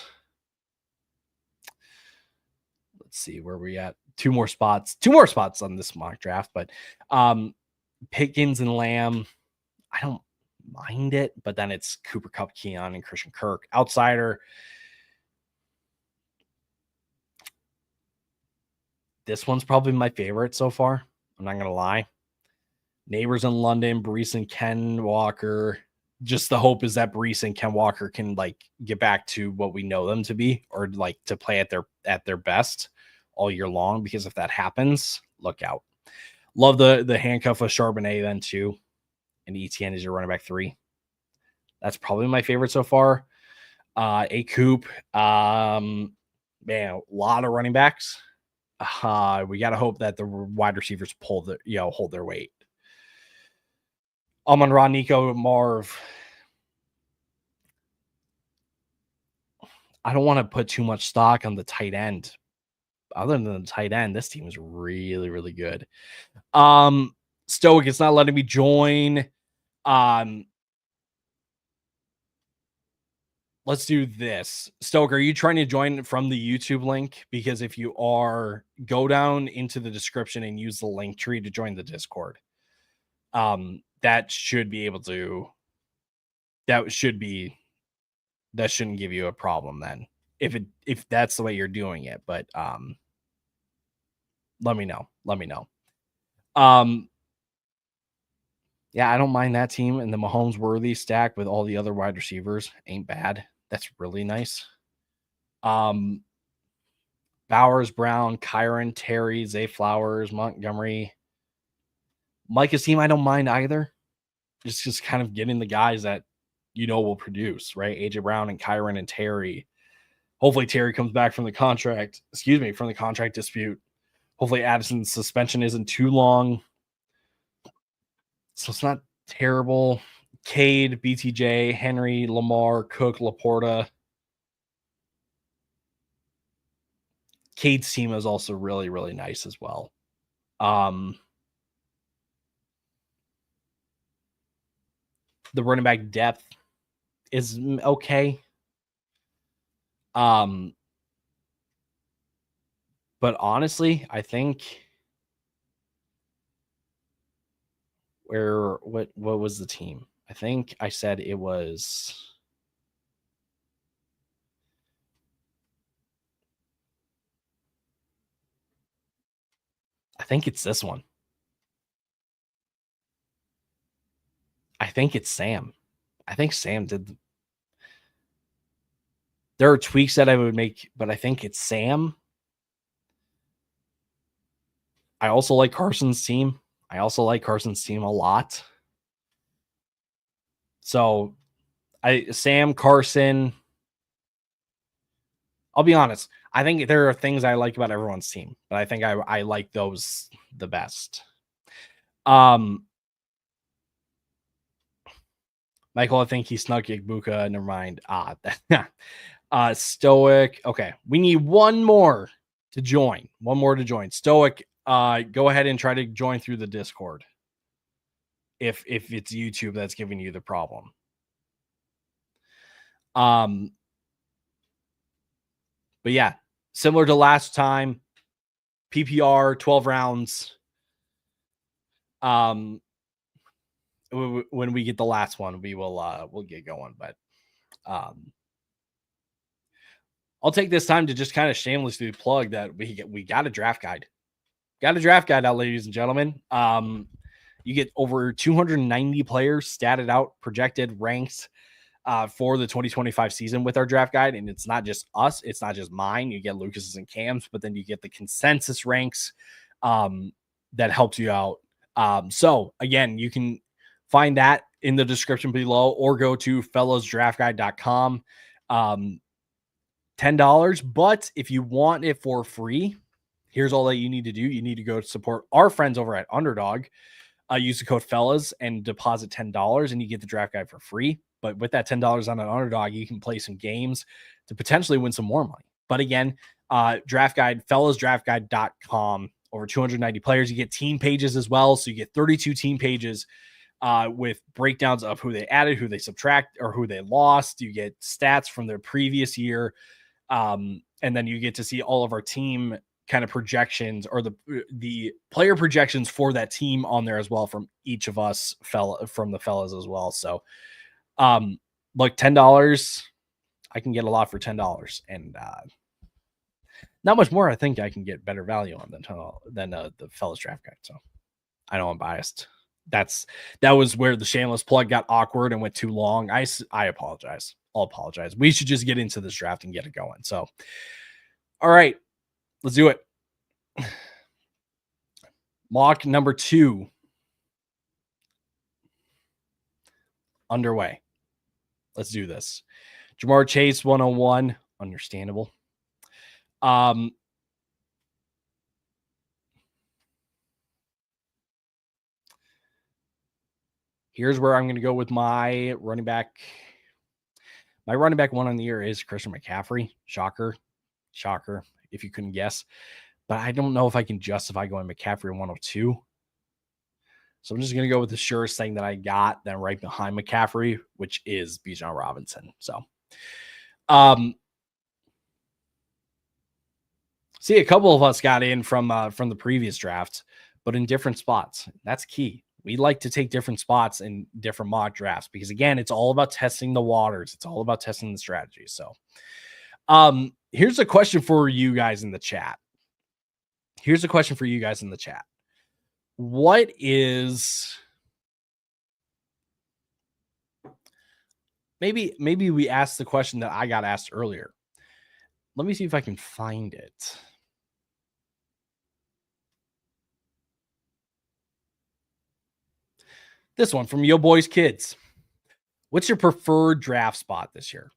Let's see where we at. Two more spots on this mock draft, but Pickens and Lamb, I don't mind it, but then it's Cooper Kupp, Keon, and Christian Kirk. Outsider. This one's probably my favorite so far. I'm not gonna lie. Neighbors in London, Brees and Ken Walker. Just the hope is that Brees and Ken Walker can get back to what we know them to be, or to play at their best all year long. Because if that happens, look out. Love the handcuff of Charbonnet then too, and ETN is your running back 3. That's probably my favorite so far. A Coop, man, a lot of running backs. We got to hope that the wide receivers hold their weight. Amon-Ra, Nico, Marv. I don't want to put too much stock on the tight end. Other than the tight end, this team is really, really good. Stoic, it's not letting me join. Let's do this. Stoic, are you trying to join from the YouTube link? Because if you are, go down into the description and use the link tree to join the Discord. That should be able to. That shouldn't give you a problem then. If that's the way you're doing it, but let me know. Yeah, I don't mind that team, and the Mahomes Worthy stack with all the other wide receivers ain't bad. That's really nice. Bowers, Brown, Kyren, Terry, Zay Flowers, Montgomery. Mike Asim, I don't mind either. Just kind of getting the guys that will produce, right? AJ Brown and Kyren and Terry. Hopefully Terry comes back from the contract dispute. Hopefully Addison's suspension isn't too long. So it's not terrible. Cade, BTJ, Henry, Lamar, Cook, Laporta. Cade's team is also really, really nice as well. The running back depth is okay. But honestly, I think what was the team? I think I said it was. I think it's this one. I think it's Sam. I think Sam did. There are tweaks that I would make, but I think it's Sam. I also like Carson's team. A lot. So Sam, Carson. I'll be honest. I think there are things I like about everyone's team, but I think I like those the best. Michael, I think he snuck Igbuka. Never mind. Stoic. Okay. We need one more to join. Stoic, go ahead and try to join through the Discord. If it's YouTube that's giving you the problem. But yeah, similar to last time, PPR 12 rounds. When we get the last one, we'll get going. But I'll take this time to just kind of shamelessly plug that we got a draft guide. Got a draft guide out, ladies and gentlemen. You get over 290 players statted out, projected, ranks for the 2025 season with our draft guide. And it's not just us. It's not just mine. You get Lucas's and Cam's, but then you get the consensus ranks that helps you out. So again, you can find that in the description below or go to fellowsdraftguide.com. $10. But if you want it for free, here's all that you need to do. You need to go support our friends over at Underdog. Use the code fellas and deposit $10 and you get the draft guide for free. But with that $10 on an Underdog, you can play some games to potentially win some more money. But again, draft guide, fellowsdraftguide.com, over 290 players. You get team pages as well. So you get 32 team pages with breakdowns of who they added, who they subtract, or who they lost. You get stats from their previous year. And then you get to see all of our team kind of projections or the player projections for that team on there as well from each of us from the fellas as well. So like $10, I can get a lot for $10 and not much more. I think I can get better value on than the fellas draft guide. So I know I'm biased. That was where the shameless plug got awkward and went too long. I apologize. I'll apologize. We should just get into this draft and get it going. So, all right, let's do it. Mock number 2 underway. Let's do this. Jamar Chase 101, understandable. Here's where I'm going to go with my running back. My running back one on the year is Christian McCaffrey. Shocker, if you couldn't guess. But I don't know if I can justify going McCaffrey 102. So I'm just going to go with the surest thing that I got then right behind McCaffrey, which is Bijan Robinson. So, see, a couple of us got in from the previous draft, but in different spots. That's key. We like to take different spots in different mock drafts because, again, it's all about testing the waters. It's all about testing the strategy. So here's a question for you guys in the chat. What is maybe we asked the question that I got asked earlier. Let me see if I can find it. This one from Yo Boys Kids. What's your preferred draft spot this year?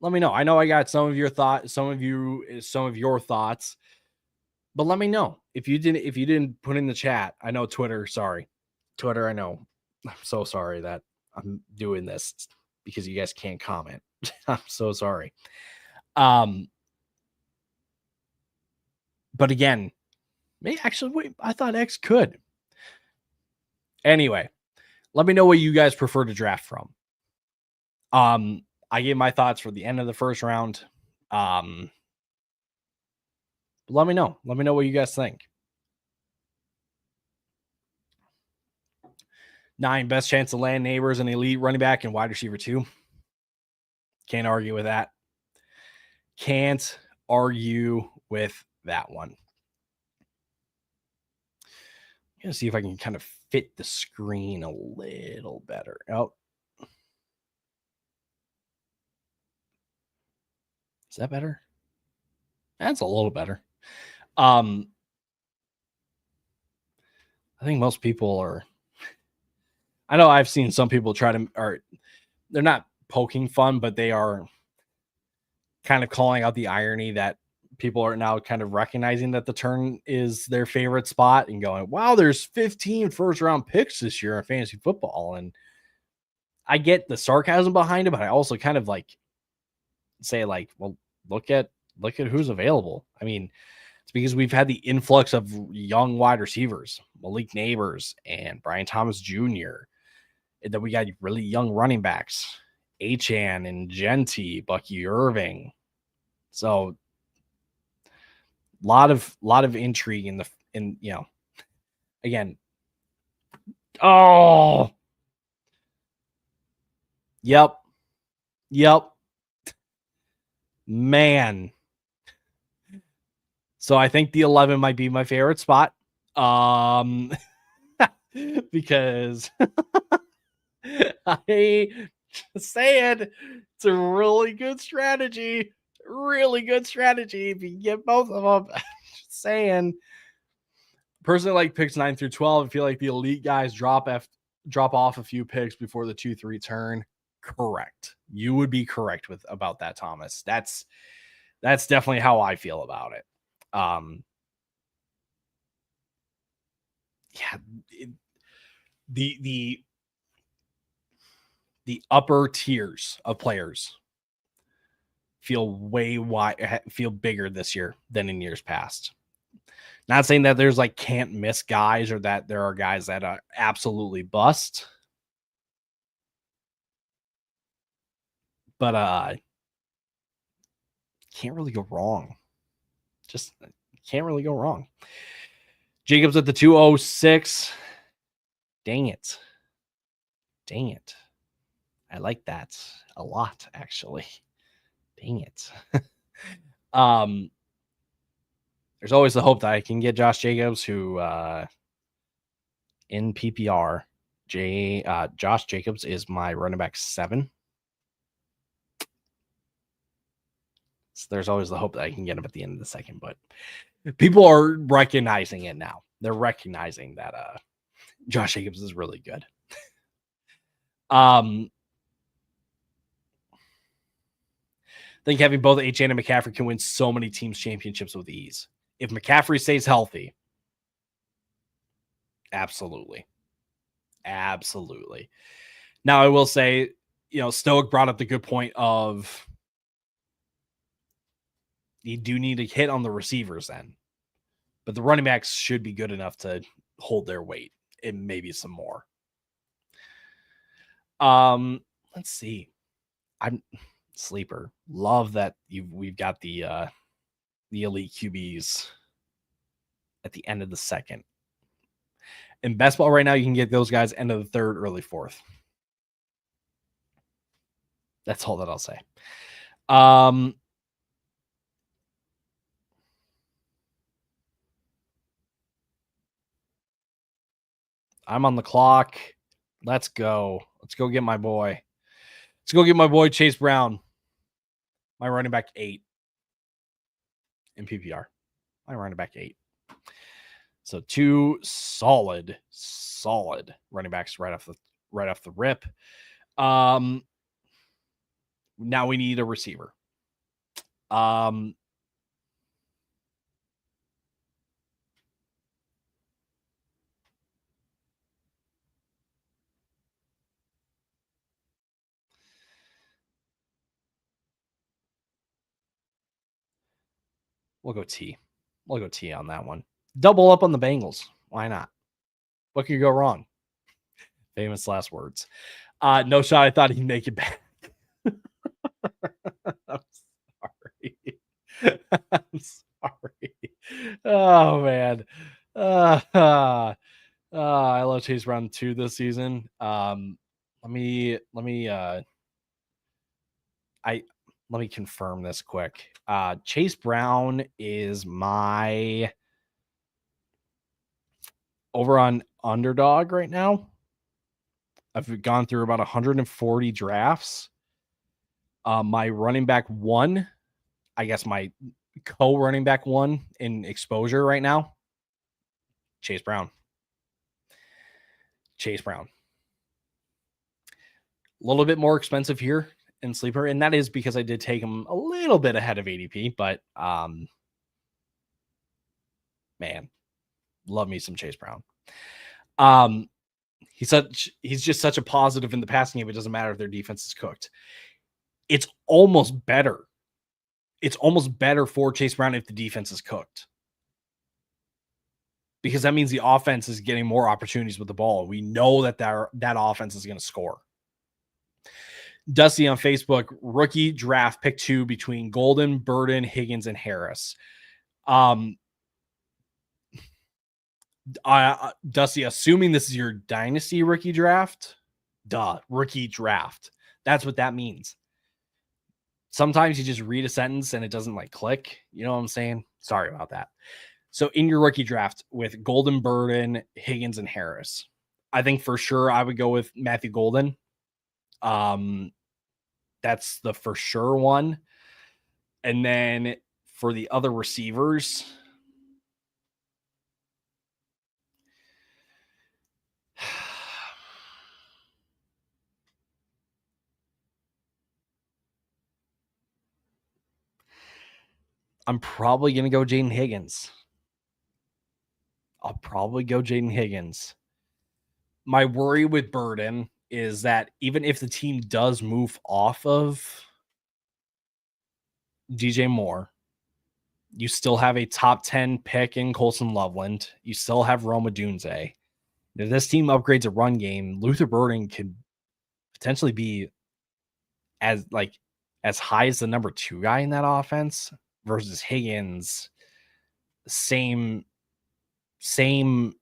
Let me know. I know I got some of your thoughts, but let me know. If you didn't put in the chat, I know Twitter, sorry. Twitter, I know. I'm so sorry that I'm doing this because you guys can't comment. I'm so sorry. But again, wait, I thought X could. Anyway, let me know what you guys prefer to draft from. I gave my thoughts for the end of the first round. Let me know. Let me know what you guys think. 9, best chance to land Neighbors, an elite running back and wide receiver 2. Can't argue with that. Can't argue with that one. I'm going to see if I can kind of fit the screen a little better. Oh. Is that better? That's a little better. I think most people are. I know I've seen some people try to, or they're not poking fun, but they are kind of calling out the irony that people are now kind of recognizing that the turn is their favorite spot and going, wow, there's 15 first round picks this year in fantasy football. And I get the sarcasm behind it, but I also kind of like say like, well, look at who's available. I mean, it's because we've had the influx of young wide receivers, Malik Neighbors and Brian Thomas Jr. And then we got really young running backs, Achan and Genty, Bucky Irving. So lot of intrigue in again. Oh, yep, man. So I think the 11 might be my favorite spot. Because I said it's a really good strategy. Really good strategy if you can get both of them. Just saying. Personally, like picks 9 through 12. I feel like the elite guys drop off a few picks before the 2-3 turn. Correct. You would be correct about that, Thomas. That's definitely how I feel about it. The upper tiers of players feel feel bigger this year than in years past. Not saying that there's like can't miss guys or that there are guys that are absolutely bust. But can't really go wrong. Just can't really go wrong. Jacobs at the 206. Dang it. I like that a lot, actually. Dang it. There's always the hope that I can get Josh Jacobs, who in PPR, Josh Jacobs is my running back 7. So there's always the hope that I can get him at the end of the second, but people are recognizing it now. They're recognizing that Josh Jacobs is really good. I think having both Achan and McCaffrey can win so many teams championships with ease. If McCaffrey stays healthy, absolutely. Now, I will say, Stoic brought up the good point of you do need to hit on the receivers then, but the running backs should be good enough to hold their weight and maybe some more. Let's see. I'm sleeper. Love that we've got the elite QBs at the end of the second. In best ball right now, you can get those guys end of the third, early fourth. That's all that I'll say. I'm on the clock. Let's go. Let's go get my boy. Chase Brown. My running back 8 in PPR. My running back 8. So 2 solid running backs right off the rip. Now we need a receiver. We'll go T. We'll go T on that one. Double up on the Bengals. Why not? What could go wrong? Famous last words. No shot. I thought he'd make it back. I'm sorry. I'm sorry. Oh man. I love Chase Brown 2 this season. Let me confirm this quick. Chase Brown is my over on Underdog right now. I've gone through about 140 drafts. My running back 1, I guess my co-running back 1 in exposure right now, Chase Brown. A little bit more expensive here in Sleeper, and that is because I did take him a little bit ahead of ADP, but man, love me some Chase Brown. He's just such a positive in the passing game. It doesn't matter if their defense is cooked. It's almost better. It's almost better for Chase Brown if the defense is cooked, because that means the offense is getting more opportunities with the ball. We know that that offense is going to score. Dusty on Facebook, rookie draft pick 2 between Golden, Burden, Higgins, and Harris. Dusty, assuming this is your dynasty rookie draft, rookie draft. That's what that means. Sometimes you just read a sentence and it doesn't like click. You know what I'm saying? Sorry about that. So in your rookie draft with Golden, Burden, Higgins, and Harris, I think for sure I would go with Matthew Golden. That's the for sure one. And then for the other receivers, I'm probably going to go Jaden Higgins. I'll probably go Jaden Higgins. My worry with Burden is that even if the team does move off of DJ Moore, you still have a top 10 pick in Colson Loveland. You still have Roma Dunze. If this team upgrades a run game, Luther Burden could potentially be as high as the number 2 guy in that offense versus Higgins. Same, he's going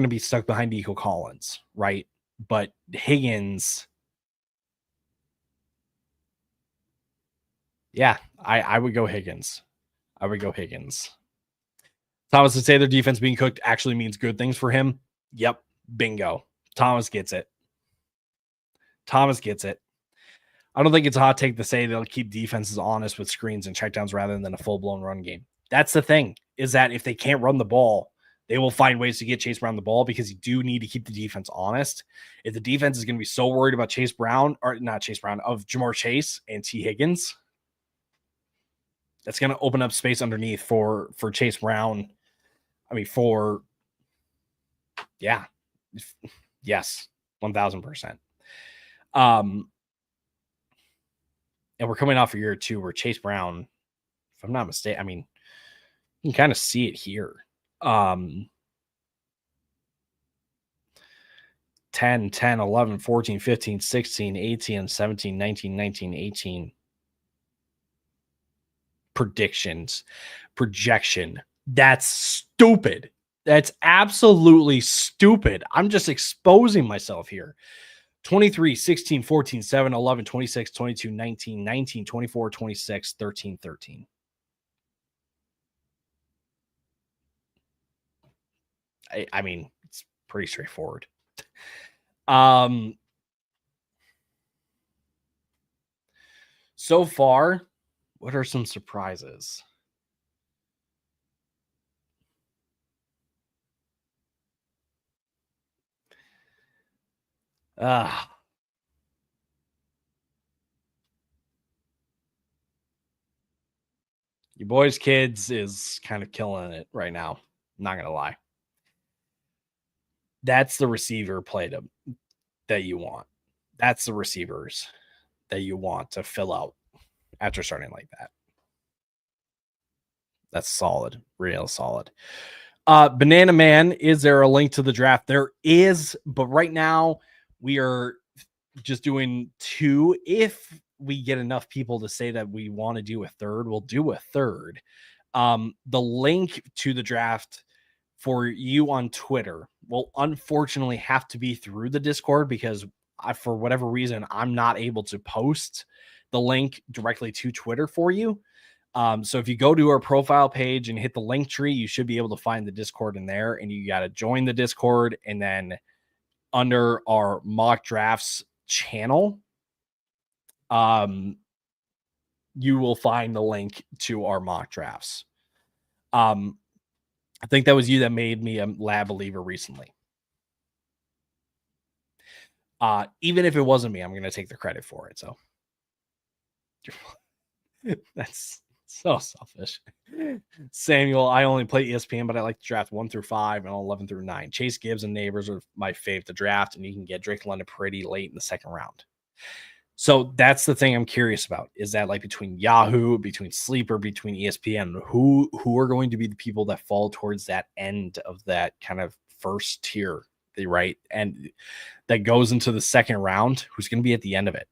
to be stuck behind Nico Collins, right? But Higgins, yeah, I would go Higgins. Thomas would say their defense being cooked actually means good things for him. Yep, bingo. Thomas gets it. I don't think it's a hot take to say they'll keep defenses honest with screens and checkdowns rather than a full-blown run game. That's the thing, is that if they can't run the ball, they will find ways to get Chase Brown the ball, because you do need to keep the defense honest. If the defense is going to be so worried about of Jamar Chase and T. Higgins, that's going to open up space underneath for Chase Brown. Yes, 1,000%. And we're coming off a year or 2 where Chase Brown, if I'm not mistaken, you can kind of see it here. 10, 11, 14, 15, 16, 18, 17, 19, 19, 18. Projection. That's stupid. That's absolutely stupid. I'm just exposing myself here. 23, 16, 14, 7, 11, 26, 22, 19, 19, 24, 26, 13, 13. It's pretty straightforward. So far, What are some surprises? Ah, your boy's kids is kind of killing it right now. Not gonna lie. That's the receiver play that you want. That's the receivers that you want to fill out after starting like that. That's solid, real solid. Banana Man, is there a link to the draft? There is, but right now we are just doing 2. If we get enough people to say that we want to do a third, we'll do a third. The link to the draft for you on Twitter will unfortunately have to be through the Discord because for whatever reason, I'm not able to post the link directly to Twitter for you. So if you go to our profile page and hit the link tree, you should be able to find the Discord in there, and you got to join the Discord. And then under our mock drafts channel, you will find the link to our mock drafts. I think that was you that made me a lab believer recently. Even if it wasn't me, I'm going to take the credit for it. So that's so selfish. Samuel, I only play ESPN, but I like to draft 1 through 5 and 11 through 9. Chase Gibbs and Neighbors are my fave to draft, and you can get Drake London pretty late in the second round. So that's the thing I'm curious about. Is that like between Yahoo, between Sleeper, between ESPN, who are going to be the people that fall towards that end of that kind of first tier, right? And that goes into the second round, who's going to be at the end of it?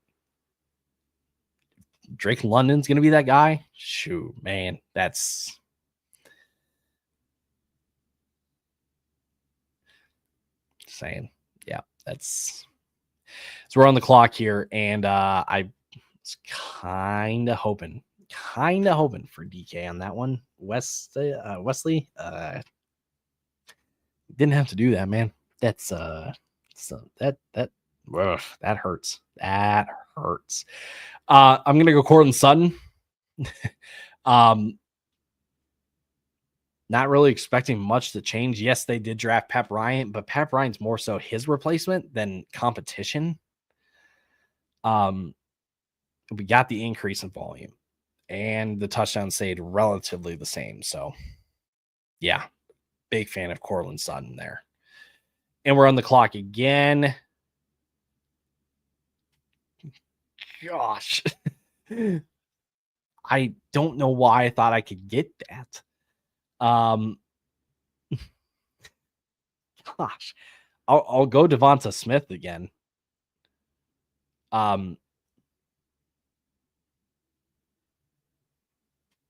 Drake London's going to be that guy? Shoot, man, that's saying, yeah, that's so we're on the clock here, and I was kind of hoping for DK on that one. Wesley, didn't have to do that, man. That's so that hurts. That hurts. I'm gonna go Cortland Sutton. Not really expecting much to change. Yes, they did draft Pat Bryant, but Pat Bryant's more so his replacement than competition. We got the increase in volume, and the touchdown stayed relatively the same. So, yeah, big fan of Cortland Sutton there. And we're on the clock again. Gosh. I don't know why I thought I could get that. Gosh. I'll go Devonta Smith again.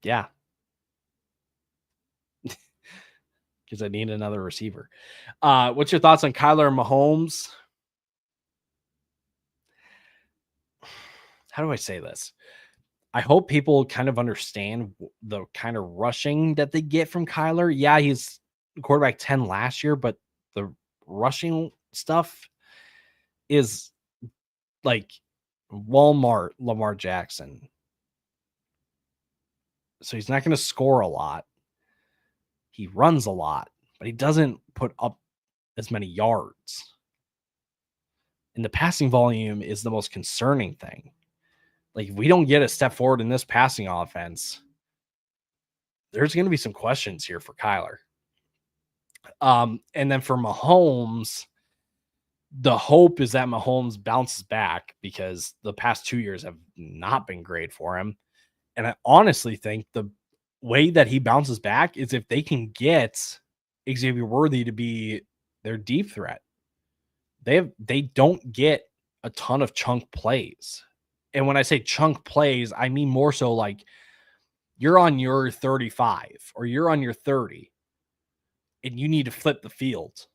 Yeah. Because I need another receiver. What's your thoughts on Kyler Mahomes? How do I say this? I hope people kind of understand the kind of rushing that they get from Kyler. Yeah, he's quarterback 10 last year, but the rushing stuff is like Walmart Lamar Jackson. So he's not going to score a lot. He runs a lot, but he doesn't put up as many yards. And the passing volume is the most concerning thing. Like, if we don't get a step forward in this passing offense, there's going to be some questions here for Kyler. And then for Mahomes, the hope is that Mahomes bounces back because the past 2 years have not been great for him. And I honestly think the way that he bounces back is if they can get Xavier Worthy to be their deep threat. They don't get a ton of chunk plays. And when I say chunk plays, I mean more so like you're on your 35 or you're on your 30 and you need to flip the field.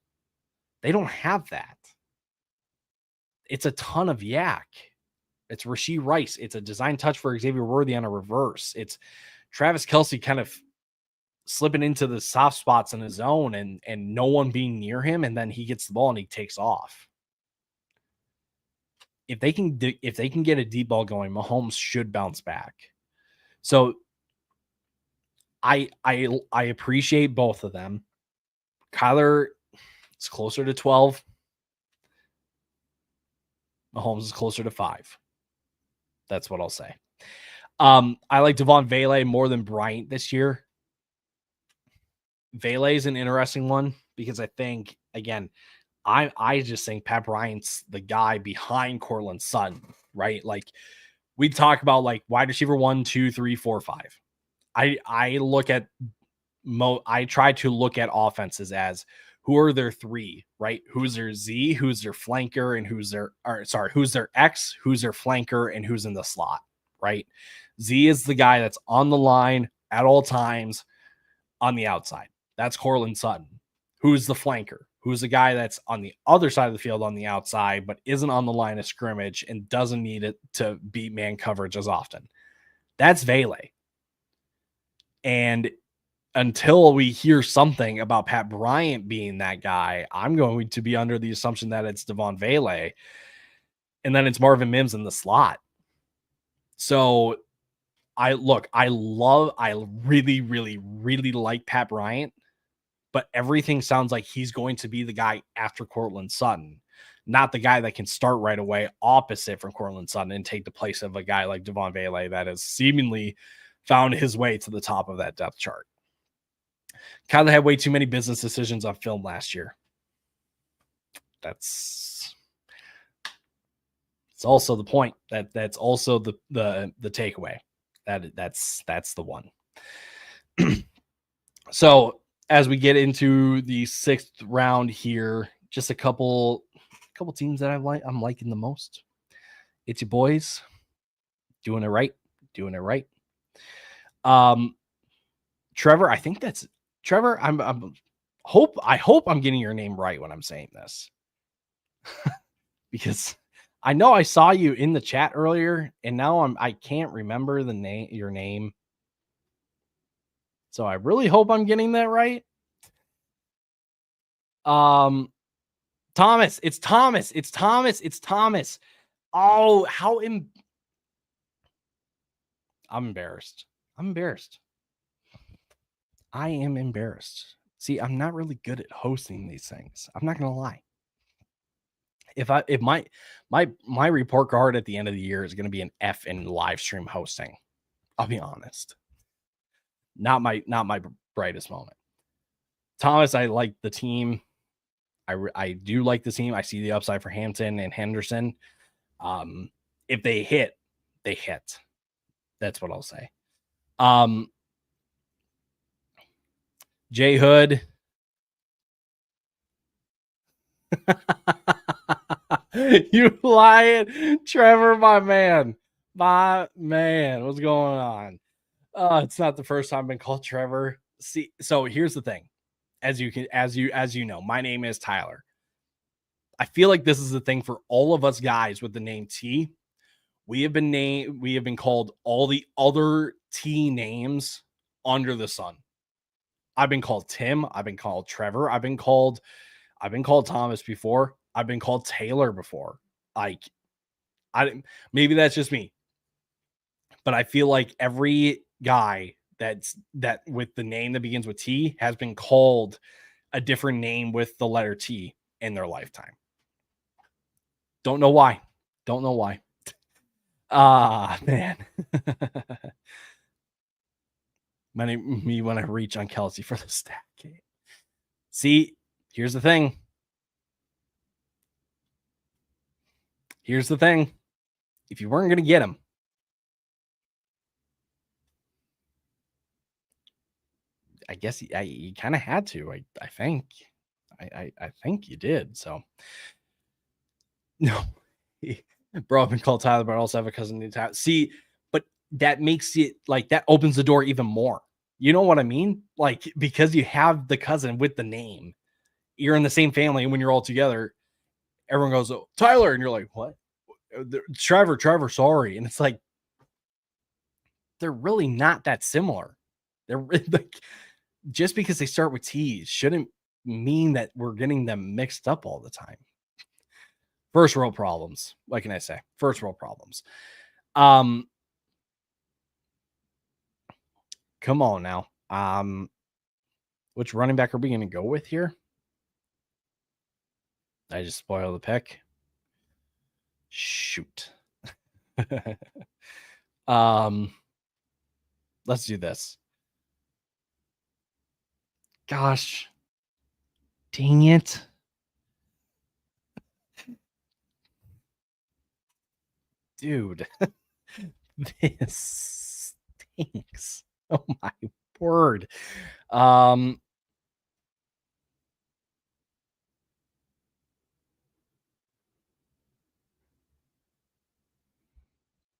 They don't have that. It's a ton of yak. It's Rashee Rice. It's a design touch for Xavier Worthy on a reverse. It's Travis Kelce kind of slipping into the soft spots in his zone and no one being near him. And then he gets the ball and he takes off. If they can get a deep ball going, Mahomes should bounce back. So I appreciate both of them. Kyler is closer to 12. Mahomes is closer to 5. That's what I'll say. I like Devon Vele more than Bryant this year. Vele is an interesting one because I think, again, I just think Pat Bryant's the guy behind Courtland Sutton, right? Like we talk about like wide receiver 1, 2, 3, 4, 5. I look at I try to look at offenses as who are their 3, right? Who's their Z, who's their flanker, and who's their X, who's their flanker, and who's in the slot, right? Z is the guy that's on the line at all times on the outside. That's Courtland Sutton. Who's the flanker? Who's the guy that's on the other side of the field on the outside, but isn't on the line of scrimmage and doesn't need it to beat man coverage as often? That's Vele. And until we hear something about Pat Bryant being that guy, I'm going to be under the assumption that it's Devon Vele, and then it's Marvin Mims in the slot. So I really, really, really like Pat Bryant, but everything sounds like he's going to be the guy after Courtland Sutton, not the guy that can start right away opposite from Courtland Sutton and take the place of a guy like Devon Vele that has seemingly found his way to the top of that depth chart. Kyler had way too many business decisions on film last year. It's also the point. That's also the takeaway. That's the one. So as we get into the 6th round here, just a couple teams that I'm liking the most. It's your boys doing it right. Trevor, I think that's Trevor. I hope I'm getting your name right when I'm saying this. Because I know I saw you in the chat earlier and now I can't remember your name. So I really hope I'm getting that right. Thomas. It's Thomas. Oh, I'm embarrassed. I am embarrassed. See, I'm not really good at hosting these things. I'm not going to lie. If my report card at the end of the year is going to be an F in live stream hosting, I'll be honest. Not my brightest moment. Thomas, I like the team. I do like the team. I see the upside for Hampton and Henderson. If they hit, they hit. That's what I'll say. Jay Hood. You lying, Trevor, my man. What's going on? It's not the first time I've been called Trevor. See, so here's the thing. As you know, my name is Tyler. I feel like this is the thing for all of us guys with the name T. We have been called all the other T names under the sun. I've been called Tim. I've been called Trevor. I've been called Thomas before. I've been called Taylor before. Like, maybe that's just me, but I feel like every guy that with the name that begins with T has been called a different name with the letter T in their lifetime. Don't know why. Man. Me when I reach on Kelsey for the stat game. See, here's the thing. If you weren't going to get him, I guess you kind of had to. I think. I think you did. So, no. Bro, I've been called Tyler, but I also have a cousin named Tyler. See, but that makes it like that opens the door even more. You know what I mean? Like, because you have the cousin with the name, you're in the same family, and when you're all together, everyone goes, "Oh, Tyler," and you're like, "What?" Trevor, sorry. And it's like, they're really not that similar. They're like, just because they start with T shouldn't mean that we're getting them mixed up all the time. First world problems. What can I say? First world problems. Come on now. Which running back are we going to go with here? I just spoiled the pick. Shoot. Let's do this. Gosh. Dang it. Dude. This stinks. Oh my word. I'm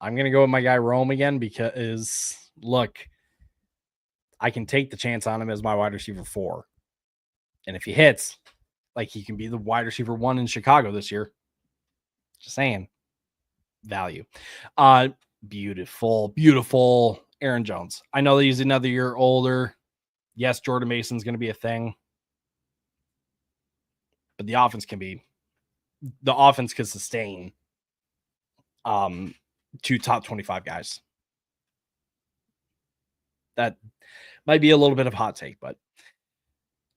going to go with my guy Rome again because, look, I can take the chance on him as my wide receiver 4. And if he hits, like, he can be the wide receiver 1 in Chicago this year. Just saying. Value. Beautiful, beautiful Aaron Jones. I know that he's another year older. Yes, Jordan Mason's going to be a thing. But the offense could sustain 2 top 25 guys. That might be a little bit of a hot take, but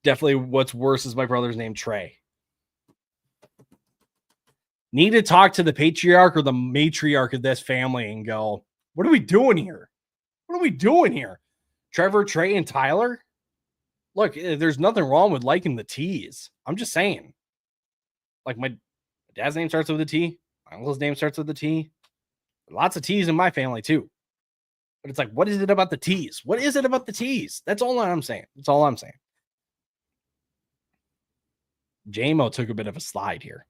definitely what's worse is my brother's name, Trey. Need to talk to the patriarch or the matriarch of this family and go, what are we doing here? What are we doing here? Trevor, Trey, and Tyler? Look, there's nothing wrong with liking the T's. I'm just saying. Like, my dad's name starts with a T. My uncle's name starts with a T. Lots of T's in my family, too. But it's like, what is it about the T's? What is it about the T's? That's all I'm saying. That's all I'm saying. JMO took a bit of a slide here.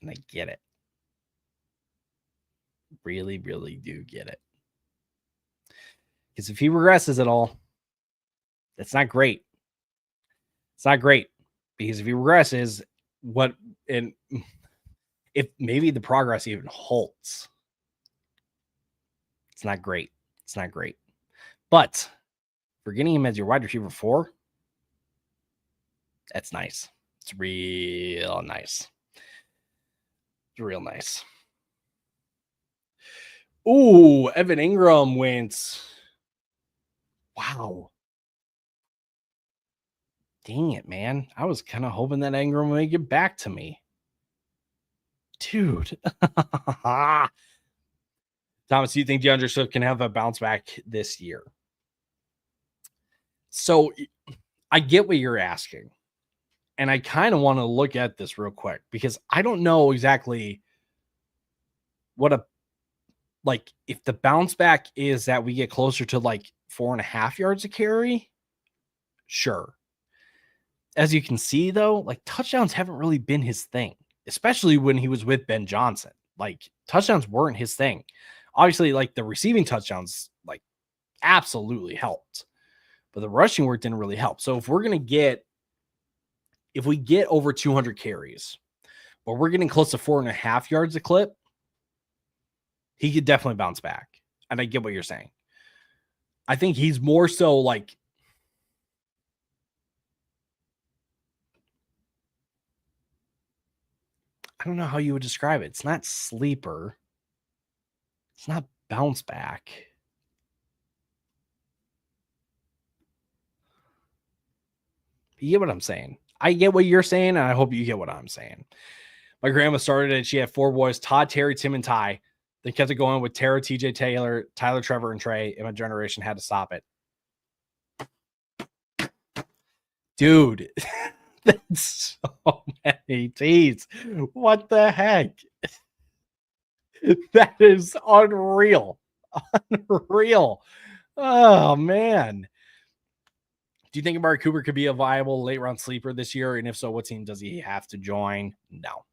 And I get it. Really, really do get it. Because if he regresses at all, that's not great. It's not great. Because if he regresses, if maybe the progress even halts, it's not great. It's not great. But for getting him as your wide receiver 4, that's nice. It's real nice. It's real nice. Ooh, Evan Ingram went. Wow. Dang it, man. I was kind of hoping that Ingram would get back to me. Dude. Thomas, do you think DeAndre Swift can have a bounce back this year? So I get what you're asking. And I kind of want to look at this real quick because I don't know exactly if the bounce back is that we get closer to like 4.5 yards a carry. Sure. As you can see, though, like touchdowns haven't really been his thing, especially when he was with Ben Johnson. Like touchdowns weren't his thing. Obviously, like the receiving touchdowns, like absolutely helped, but the rushing work didn't really help. So if we get over 200 carries, but we're getting close to 4.5 yards a clip, he could definitely bounce back. And I get what you're saying. I think he's more so like, I don't know how you would describe it. It's not sleeper. It's not bounce back. You get what I'm saying? I get what you're saying, and I hope you get what I'm saying. My grandma started it. She had 4 boys, Todd, Terry, Tim, and Ty. They kept it going with Tara, TJ, Taylor, Tyler, Trevor, and Trey, and my generation had to stop it. Dude, that's so many T's. What the heck? That is unreal. Unreal. Oh, man. Do you think Amari Cooper could be a viable late round sleeper this year? And if so, what team does he have to join? No.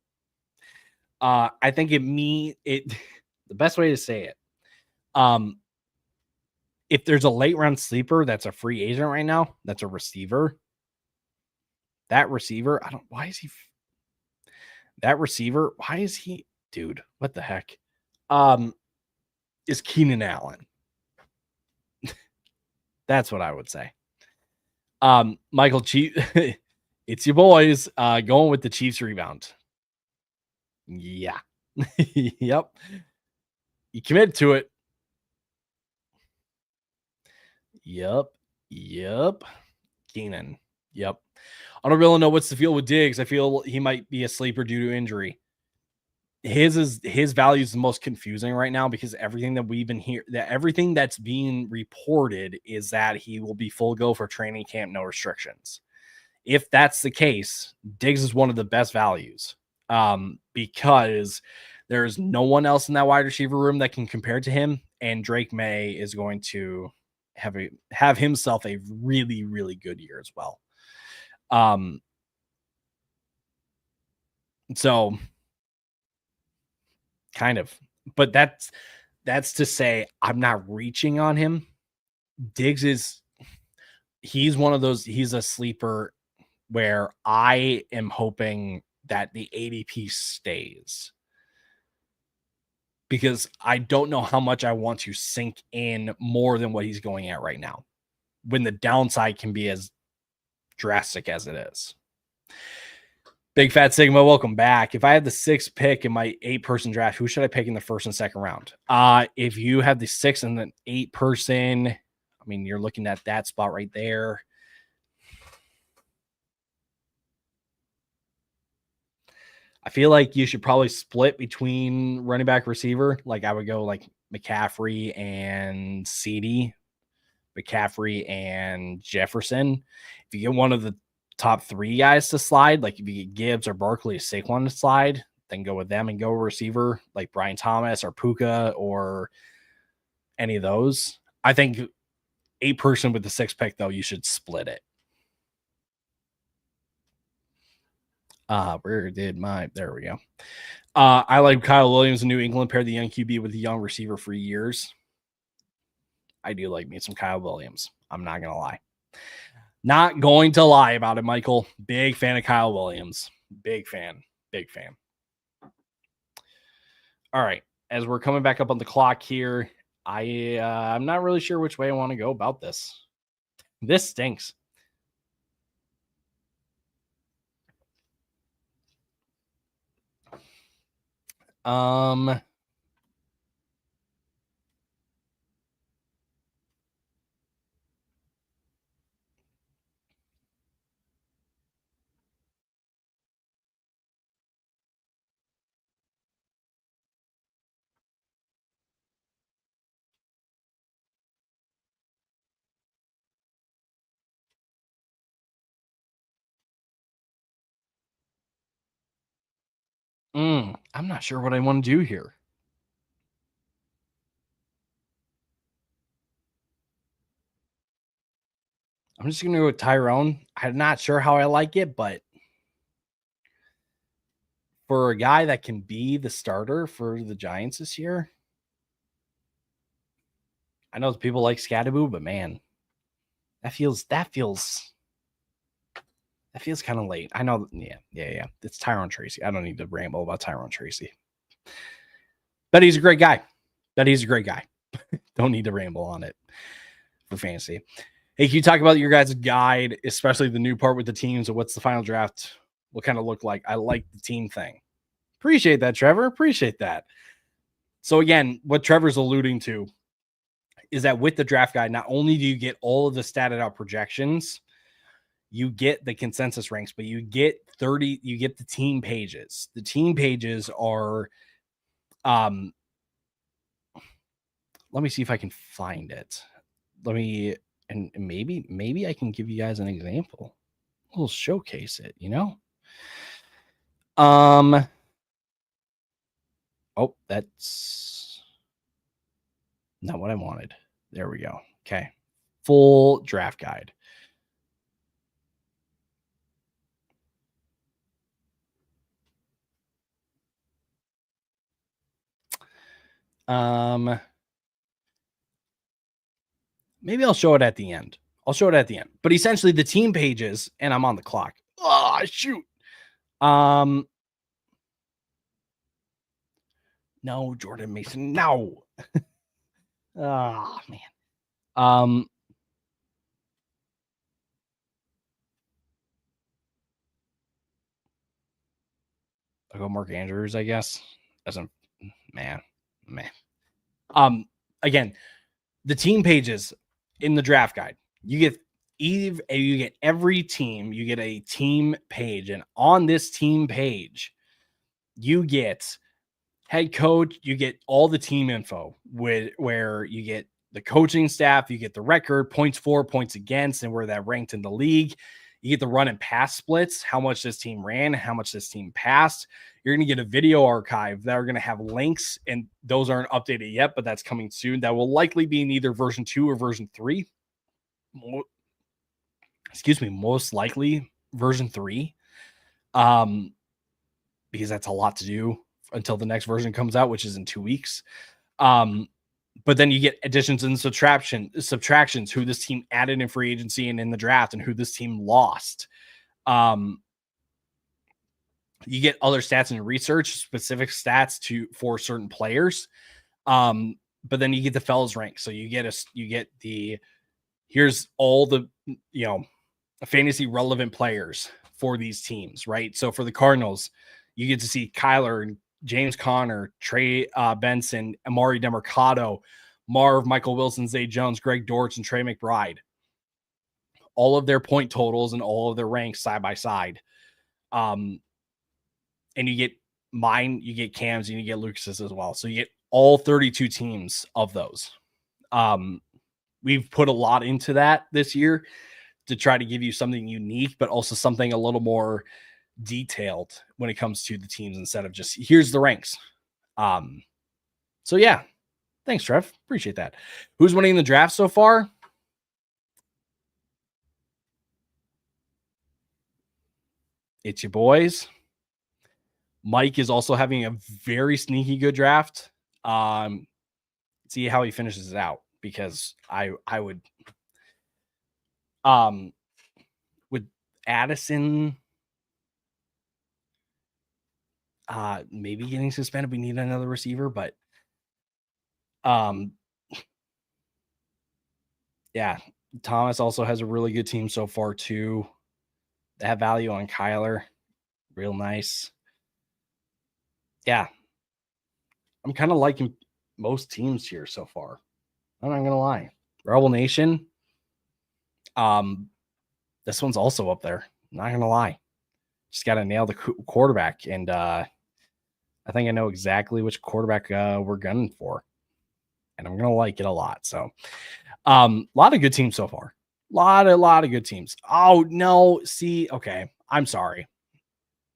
I think the best way to say it, if there's a late round sleeper that's a free agent right now, that's a receiver. That receiver, why is he, dude, what the heck? Is Keenan Allen. That's what I would say. Michael, it's your boys going with the Chiefs rebound. Yeah. Yep. You committed to it. Keenan. Yep. I don't really know what's the feel with Diggs. I feel he might be a sleeper due to injury. His value is the most confusing right now because everything that we've been here, that everything that's being reported is that he will be full go for training camp, no restrictions. If that's the case, Diggs is one of the best values because there's no one else in that wide receiver room that can compare to him, and Drake May is going to have himself a really, really good year as well. So kind of, but that's to say I'm not reaching on him. Diggs he's one of those, he's a sleeper where I am hoping that the ADP stays because I don't know how much I want to sink in more than what he's going at right now when the downside can be as drastic as it is. Big Fat Sigma, welcome back. If I had the 6th pick in my 8-person draft, who should I pick in the 1st and 2nd round? If you have the 6 and the 8-person, I mean, you're looking at that spot right there. I feel like you should probably split between running back receiver. Like I would go like McCaffrey and CD, McCaffrey and Jefferson. If you get one of the top 3 guys to slide, like if you get Gibbs or Barkley or Saquon to slide, then go with them and go receiver like Brian Thomas or Puka or any of those. I think 8-person with the 6th pick, though, you should split it. Where did there we go. I like Kyle Williams in New England, paired the young QB with the young receiver for years. I do like me some Kyle Williams. I'm not going to lie. Not going to lie about it, Michael. Big fan of Kyle Williams. Big fan. Big fan. All right. As we're coming back up on the clock here, I'm not really sure which way I want to go about this. This stinks. I'm not sure what I want to do here. I'm just going to go with Tyrone. I'm not sure how I like it, but for a guy that can be the starter for the Giants this year, I know people like Scattaboo, but man, that feels kind of late. I know. Yeah. It's Tyrone Tracy. I don't need to ramble about Tyrone Tracy. But he's a great guy. Don't need to ramble on it for fantasy. Hey, can you talk about your guys' guide, especially the new part with the teams, and what's the final draft will kind of look like? I like the team thing. Appreciate that, Trevor. Appreciate that. So again, what Trevor's alluding to is that with the draft guide, not only do you get all of the statted out projections, you get the consensus ranks, but you get the team pages. The team pages are, let me see if I can find it. And maybe I can give you guys an example. We'll showcase it, Oh, that's not what I wanted. There we go. Okay. Full draft guide. Maybe I'll show it at the end. But essentially the team pages, and I'm on the clock. Oh, shoot. No, Jordan Mason. No. Oh, man. I'll go Mark Andrews, I guess. Man. Again, the team pages in the draft guide, you get every team, you get a team page. And on this team page, you get head coach, you get all the team info where you get the coaching staff, you get the record, points for, points against, and where that ranked in the league. You get the run and pass splits, how much this team ran, how much this team passed. You're going to get a video archive that are going to have links, and those aren't updated yet, but that's coming soon. That will likely be in either version 2 or version 3. Most likely version 3. Because that's a lot to do until the next version comes out, which is in 2 weeks. But then you get additions and subtractions, who this team added in free agency and in the draft, and who this team lost. You get other stats and research, specific stats for certain players. But then you get the fellas rank. So you get here's all the, fantasy relevant players for these teams, right? So for the Cardinals, you get to see Kyler and James Conner, Trey Benson, Amari DeMarcado, Marv, Michael Wilson, Zay Jones, Greg Dortch, and Trey McBride. All of their point totals and all of their ranks side by side. And you get mine, you get Cam's, and you get Lucas's as well. So you get all 32 teams of those. We've put a lot into that this year to try to give you something unique, but also something a little more detailed when it comes to the teams instead of just here's the ranks. So yeah, thanks, Trev. Appreciate that. Who's winning the draft so far? It's your boys. Mike is also having a very sneaky good draft. See how he finishes it out, because I would with Addison maybe getting suspended, we need another receiver, but yeah, Thomas also has a really good team so far too. They have value on Kyler, real nice. Yeah, I'm kind of liking most teams here so far. I'm not gonna lie. Rebel Nation, this one's also up there. I'm not gonna lie. Just got to nail the quarterback, and I think I know exactly which quarterback we're gunning for, and I'm gonna like it a lot. So, a lot of good teams so far. Lot of good teams. Oh no, see, okay, I'm sorry.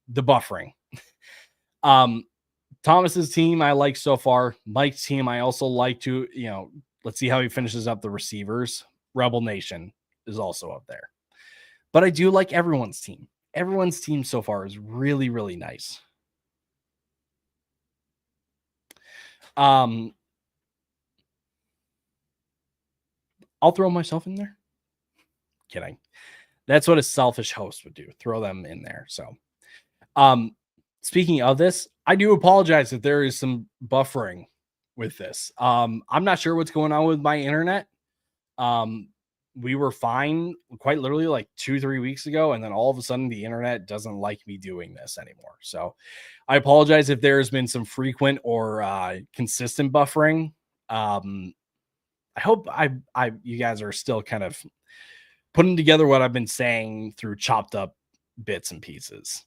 The buffering. Thomas's team I like so far. Mike's team I also like to, let's see how he finishes up the receivers. Rebel Nation is also up there. But I do like everyone's team. Everyone's team so far is really, really nice. I'll throw myself in there. Kidding. That's what a selfish host would do. Throw them in there. So, speaking of this, I do apologize if there is some buffering with this. I'm not sure what's going on with my internet. We were fine quite literally like 2-3 weeks ago, and then all of a sudden the internet doesn't like me doing this anymore. So I apologize if there's been some frequent or consistent buffering. I hope you guys are still kind of putting together what I've been saying through chopped up bits and pieces.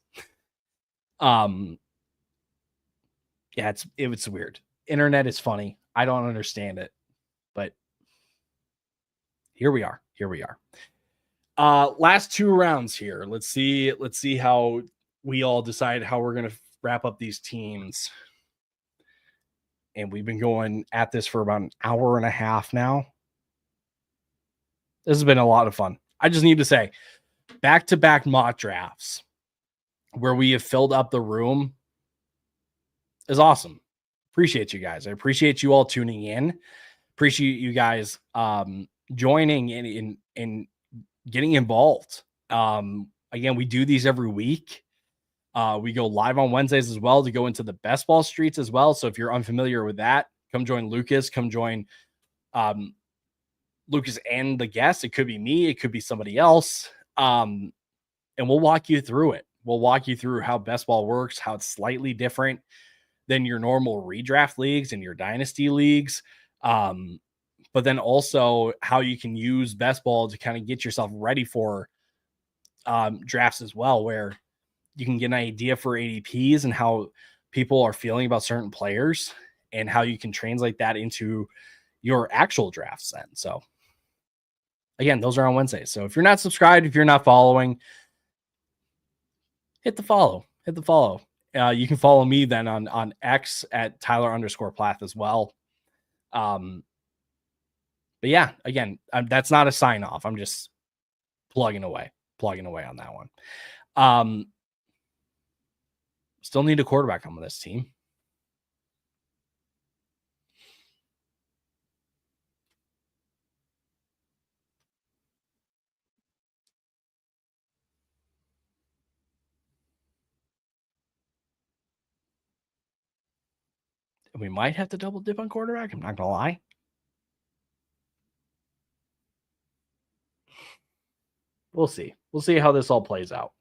Yeah, it's weird. Internet is funny. I don't understand it, but here we are. Last 2 rounds here. Let's see how we all decide how we're going to wrap up these teams. And we've been going at this for about an hour and a half now. This has been a lot of fun. I just need to say, back-to-back mock drafts where we have filled up the room is awesome. Appreciate you guys. I appreciate you all tuning in. Appreciate you guys joining and getting involved. Again, we do these every week. We go live on Wednesdays as well to go into the best ball streets as well. So if you're unfamiliar with that, come join Lucas. Come join Lucas and the guest. It could be me. It could be somebody else. And we'll walk you through it. We'll walk you through how best ball works, how it's slightly different than your normal redraft leagues and your dynasty leagues. But but then also how you can use best ball to kind of get yourself ready for drafts as well, where you can get an idea for ADPs and how people are feeling about certain players and how you can translate that into your actual drafts then. So again, those are on Wednesday. So if you're not subscribed, if you're not following, hit the follow. You can follow me then on X at Tyler_Plath as well. But yeah, again, that's not a sign off. I'm just plugging away on that one. Still need a quarterback on this team. We might have to double dip on quarterback. I'm not gonna lie. We'll see. We'll see how this all plays out.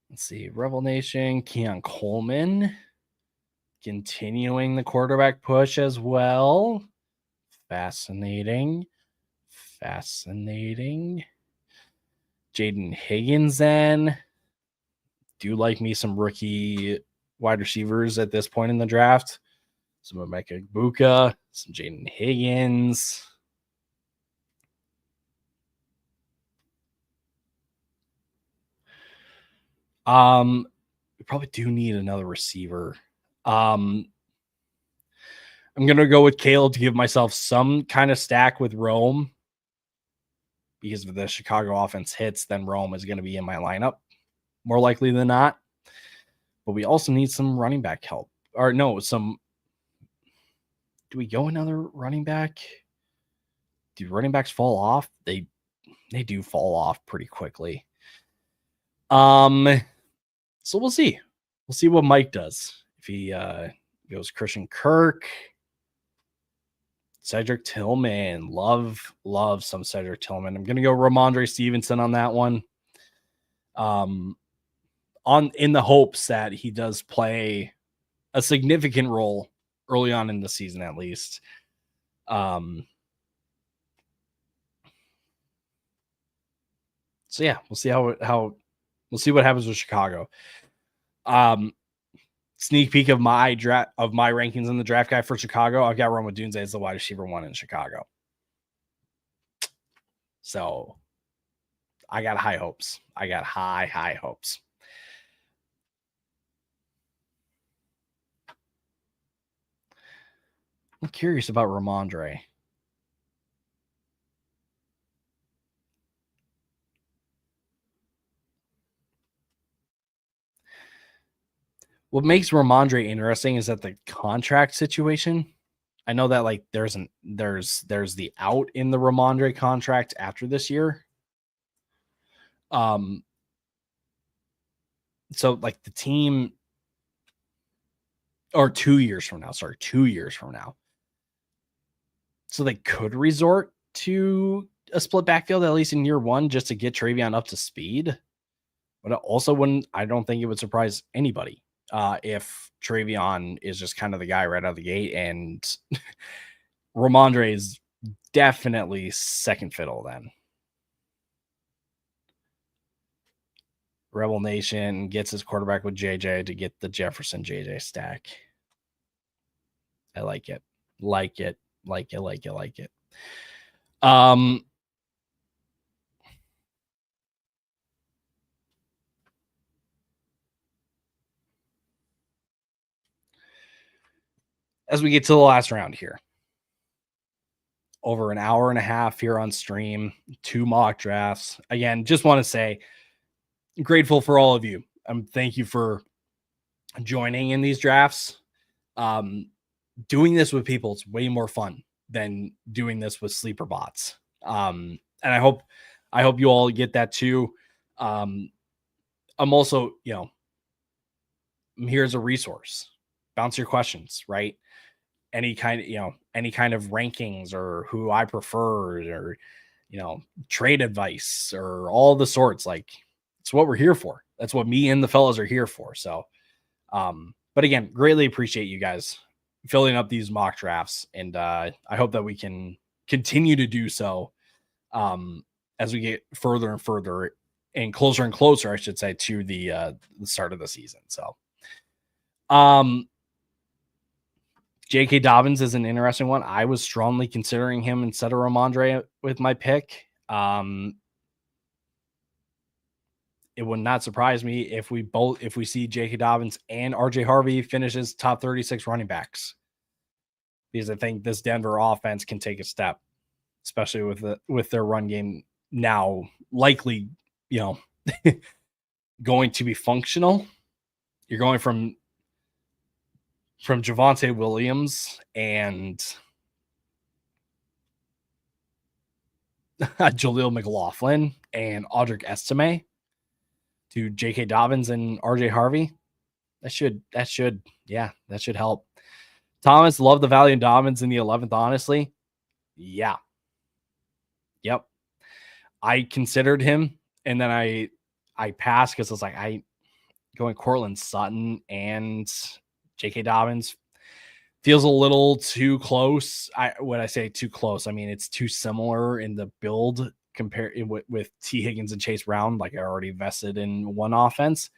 Let's see. Rebel Nation, Keon Coleman continuing the quarterback push as well. Fascinating. Jaden Higgins then. Do like me some rookie wide receivers at this point in the draft. Some Emeka Egbuka, some Jaden Higgins. We probably do need another receiver. I'm gonna go with Caleb to give myself some kind of stack with Rome, because if the Chicago offense hits, then Rome is going to be in my lineup more likely than not. But we also need some running back help. Or no, do we go another running back? Do running backs fall off? They do fall off pretty quickly. So we'll see. We'll see what Mike does. If he goes Christian Kirk, Cedric Tillman. Love some Cedric Tillman. I'm gonna go Ramondre Stevenson on that one. In the hopes that he does play a significant role early on in the season, at least. So yeah, we'll see we'll see what happens with Chicago. Sneak peek of my rankings in the draft guide for Chicago. I've got Rome Odunze as the wide receiver 1 in Chicago. So I got high hopes. I got high hopes. I'm curious about Ramondre. What makes Ramondre interesting is that the contract situation. I know that like there's the out in the Ramondre contract after this year. So like the team, or 2 years from now. So they could resort to a split backfield at least in year 1 just to get Travion up to speed. But it also I don't think it would surprise anybody if Travion is just kind of the guy right out of the gate, and Ramondre is definitely second fiddle then. Rebel Nation gets his quarterback with JJ to get the Jefferson JJ stack. I like it. Like it. As we get to the last round here, over an hour and a half here on stream, 2 mock drafts. Again, just want to say grateful for all of you. Thank you for joining in these drafts. Doing this with people is way more fun than doing this with sleeper bots. And I hope you all get that too. I'm also, I'm here as a resource. Bounce your questions, right? Any kind of rankings or who I prefer, or trade advice or all the sorts. Like, it's what we're here for. That's what me and the fellas are here for. So, but again, greatly appreciate you guys filling up these mock drafts. And I hope that we can continue to do so as we get further and further and closer, I should say, to the start of the season. So, J.K. Dobbins is an interesting one. I was strongly considering him instead of Ramondre with my pick. It would not surprise me if we see J.K. Dobbins and R.J. Harvey finish as top 36 running backs, because I think this Denver offense can take a step, especially with their run game now likely, going to be functional. You're going from Javonte Williams and Jaleel McLaughlin and Audric Estime to J.K. Dobbins and R.J. Harvey. That should help. Thomas, love the value in Dobbins in the 11th, honestly. Yeah. Yep. I considered him, and then I passed because I was like, going Cortland Sutton and J.K. Dobbins feels a little too close. When I say too close, I mean it's too similar in the build compared with T. Higgins and Chase Brown. Like, I already invested in one offense,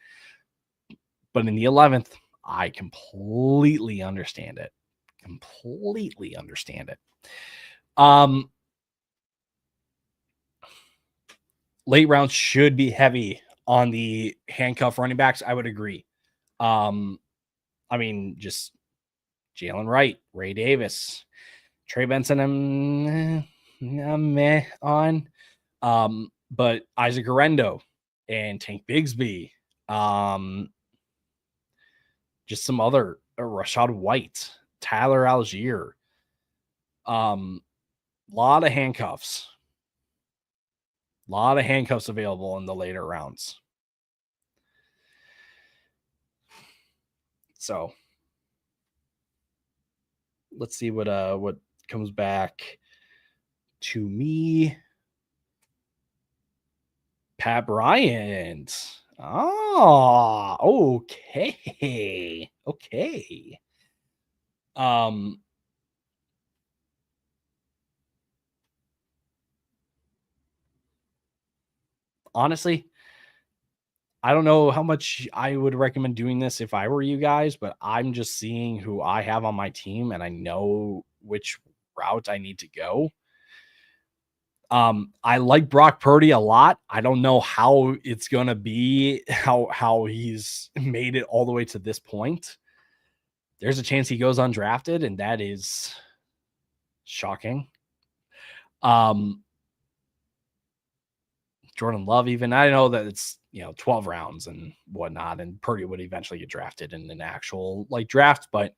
but in the 11th, I completely understand it. Late rounds should be heavy on the handcuff running backs. I would agree. I mean, just Jalen Wright, Ray Davis, Trey Benson, I'm meh on. But Isaac Arendo and Tank Bigsby, just some other Rashad White, Tyler Algier, lot of handcuffs available in the later rounds. So let's see what comes back to me. Pat Bryant. Oh, okay. Honestly, I don't know how much I would recommend doing this if I were you guys, but I'm just seeing who I have on my team and I know which route I need to go. I like Brock Purdy a lot. I don't know how it's going to be, how he's made it all the way to this point. There's a chance he goes undrafted, and that is shocking. Jordan Love, even, I know that it's 12 rounds and whatnot, and Purdy would eventually get drafted in an actual draft. But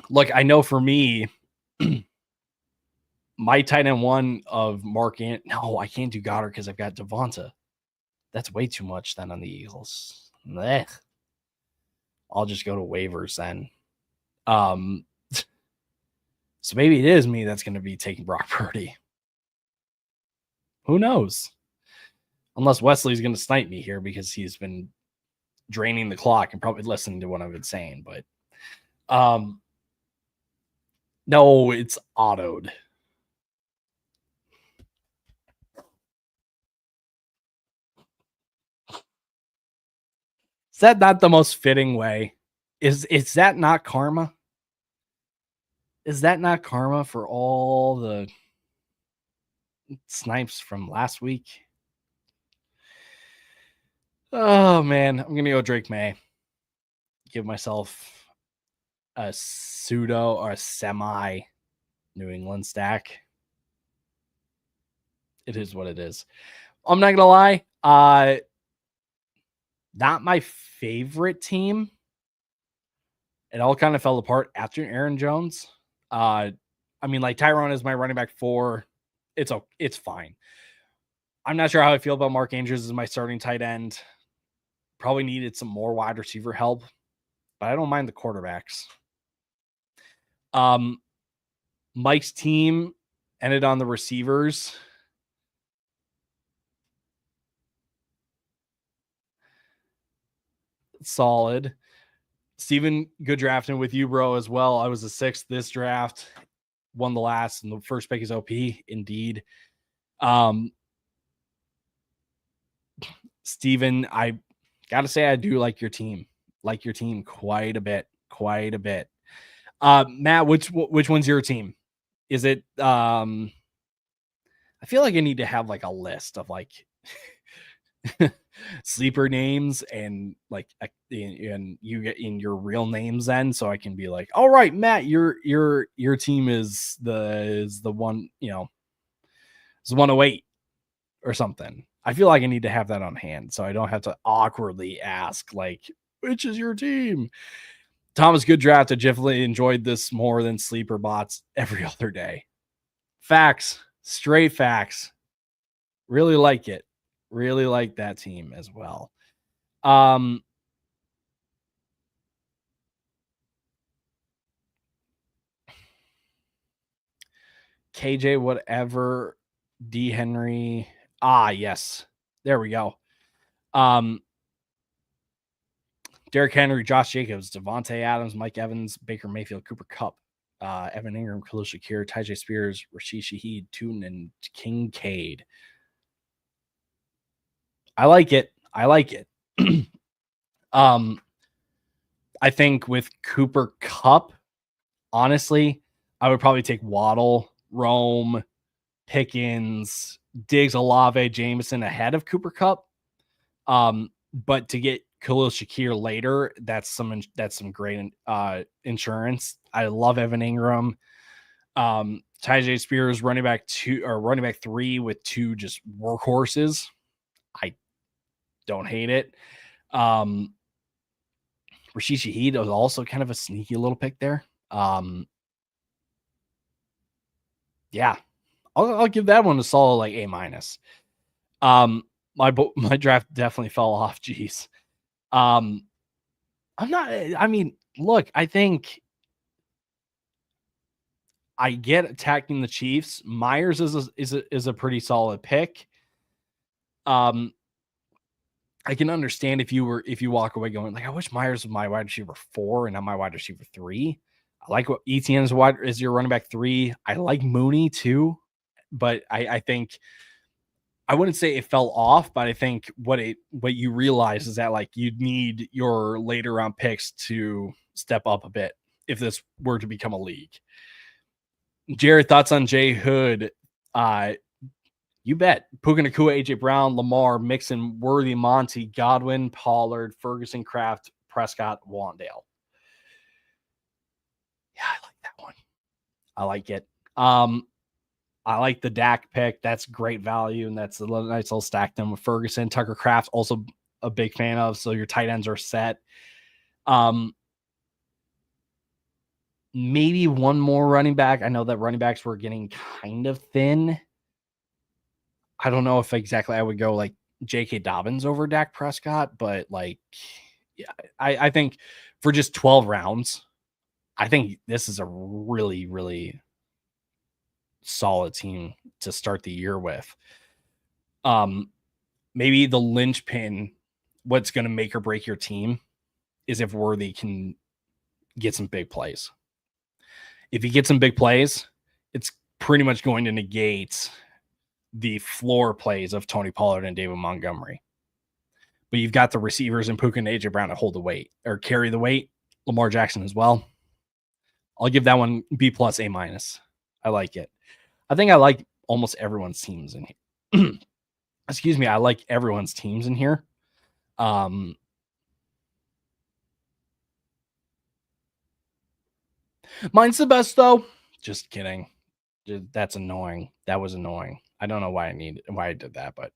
look, I know for me, my tight end one of no, I can't do Goddard because I've got Devonta. That's way too much then on the Eagles. Blech. I'll just go to waivers then. So maybe it is me that's going to be taking Brock Purdy. Who knows? Unless Wesley's going to snipe me here because he's been draining the clock and probably listening to what I've been saying. But no, it's autoed. Is that not the most fitting way? Is that not karma? Is that not karma for all the snipes from last week? Oh, man. I'm going to go Drake May. Give myself a pseudo or a semi New England stack. It is what it is. I'm not going to lie. Not my favorite team. It all kind of fell apart after Aaron Jones. I mean, Tyrone is my running back 4. It's fine. I'm not sure how I feel about Mark Andrews as my starting tight end. Probably needed some more wide receiver help, but I don't mind the quarterbacks. Mike's team ended on the receivers. Solid. Steven, good drafting with you, bro, as well. I was a 6th this draft, won the last, and the first pick is OP. Indeed. Steven, I gotta say I do like your team. Like your team quite a bit. Matt, which one's your team? Is it I feel like I need to have like a list of like sleeper names and like and you get in your real names then, so I can be like, all right, Matt, your team is the one, it's 108 or something. I feel like I need to have that on hand so I don't have to awkwardly ask like, which is your team? Thomas, good draft. I definitely enjoyed this more than sleeper bots every other day. Facts, straight facts. Really like it. Really like that team as well. KJ, whatever. D. Henry. Yes. There we go. Derrick Henry, Josh Jacobs, Devontae Adams, Mike Evans, Baker Mayfield, Cooper Kupp, Evan Ingram, Khalil Shakir, Tyjae Spears, Rashid Shaheed, Tootin, and Kincaid. I like it. I think with Cooper Kupp, honestly, I would probably take Waddle, Rome, Pickens, Diggs, Olave, Jameson ahead of Cooper Kupp. But to get Khalil Shakir later, that's some great insurance. I love Evan Ingram. Tyjae Spears, running back 3 with 2 just workhorses. I don't hate it. Rashid Shaheed was also kind of a sneaky little pick there. Yeah, I'll give that one a solid like A-. My draft definitely fell off. Jeez. Look, I think I get attacking the Chiefs. Myers is a pretty solid pick. I can understand if you walk away going like, I wish Myers was my wide receiver 4 and not my wide receiver 3. I like what ETN is your running back 3. I like Mooney too, but I think I wouldn't say it fell off, but I think what you realize is that like you need your later round picks to step up a bit if this were to become a league. Jared, thoughts on Jay Hood? You bet. Puka Nacua, AJ Brown, Lamar, Mixon, Worthy, Monty, Godwin, Pollard, Ferguson, Kraft, Prescott, Wandale. Yeah, I like that one. I like it. I like the Dak pick. That's great value, and that's a nice little stack them with Ferguson. Tucker Kraft, also a big fan of, so your tight ends are set. Maybe one more running back. I know that running backs were getting kind of thin. I don't know if exactly I would go like J.K. Dobbins over Dak Prescott, but like, yeah, I think for just 12 rounds, I think this is a really, really solid team to start the year with. Maybe the linchpin, what's going to make or break your team is if Worthy can get some big plays. If he gets some big plays, it's pretty much going to negate the floor plays of Tony Pollard and David Montgomery. But you've got the receivers and Puka and AJ Brown to hold the weight or carry the weight. Lamar Jackson as well. I'll give that one B+, A-. I like it. I think I like almost everyone's teams in here. Excuse me. I like everyone's teams in here. Mine's the best though. Just kidding. That's annoying. That was annoying. I don't know why I did that, but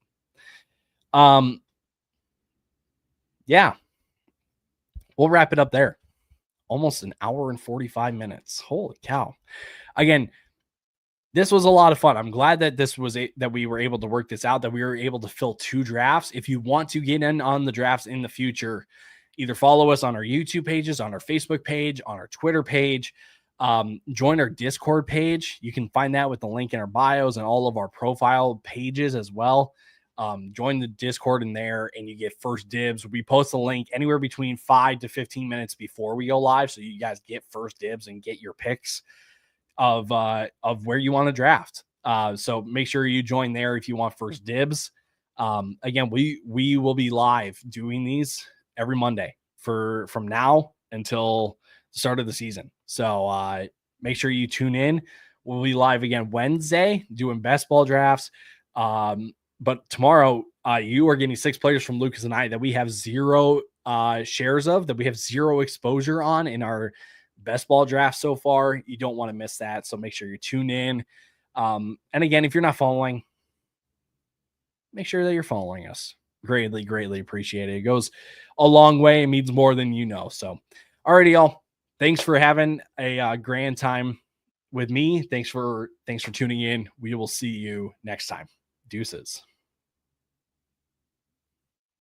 yeah. We'll wrap it up there. Almost an hour and 45 minutes. Holy cow. Again, this was a lot of fun. I'm glad that that we were able to work this out, that we were able to fill 2 drafts. If you want to get in on the drafts in the future, either follow us on our YouTube pages, on our Facebook page, on our Twitter page. Join our Discord page. You can find that with the link in our bios and all of our profile pages as well. Join the Discord in there and you get first dibs. We post a link anywhere between 5 to 15 minutes before we go live, so you guys get first dibs and get your picks of where you want to draft. So make sure you join there if you want first dibs. Again, we will be live doing these every Monday from now until the start of the season. So make sure you tune in. We'll be live again Wednesday doing best ball drafts. But tomorrow, you are getting 6 players from Lucas and I that we have 0 shares of, that we have 0 exposure on in our best ball draft so far. You don't want to miss that. So make sure you tune in. And again, if you're not following, make sure that you're following us. Greatly appreciate it. It goes a long way. It means more than you know. So, alrighty, y'all. Thanks for having a grand time with me. Thanks for tuning in. We will see you next time. Deuces.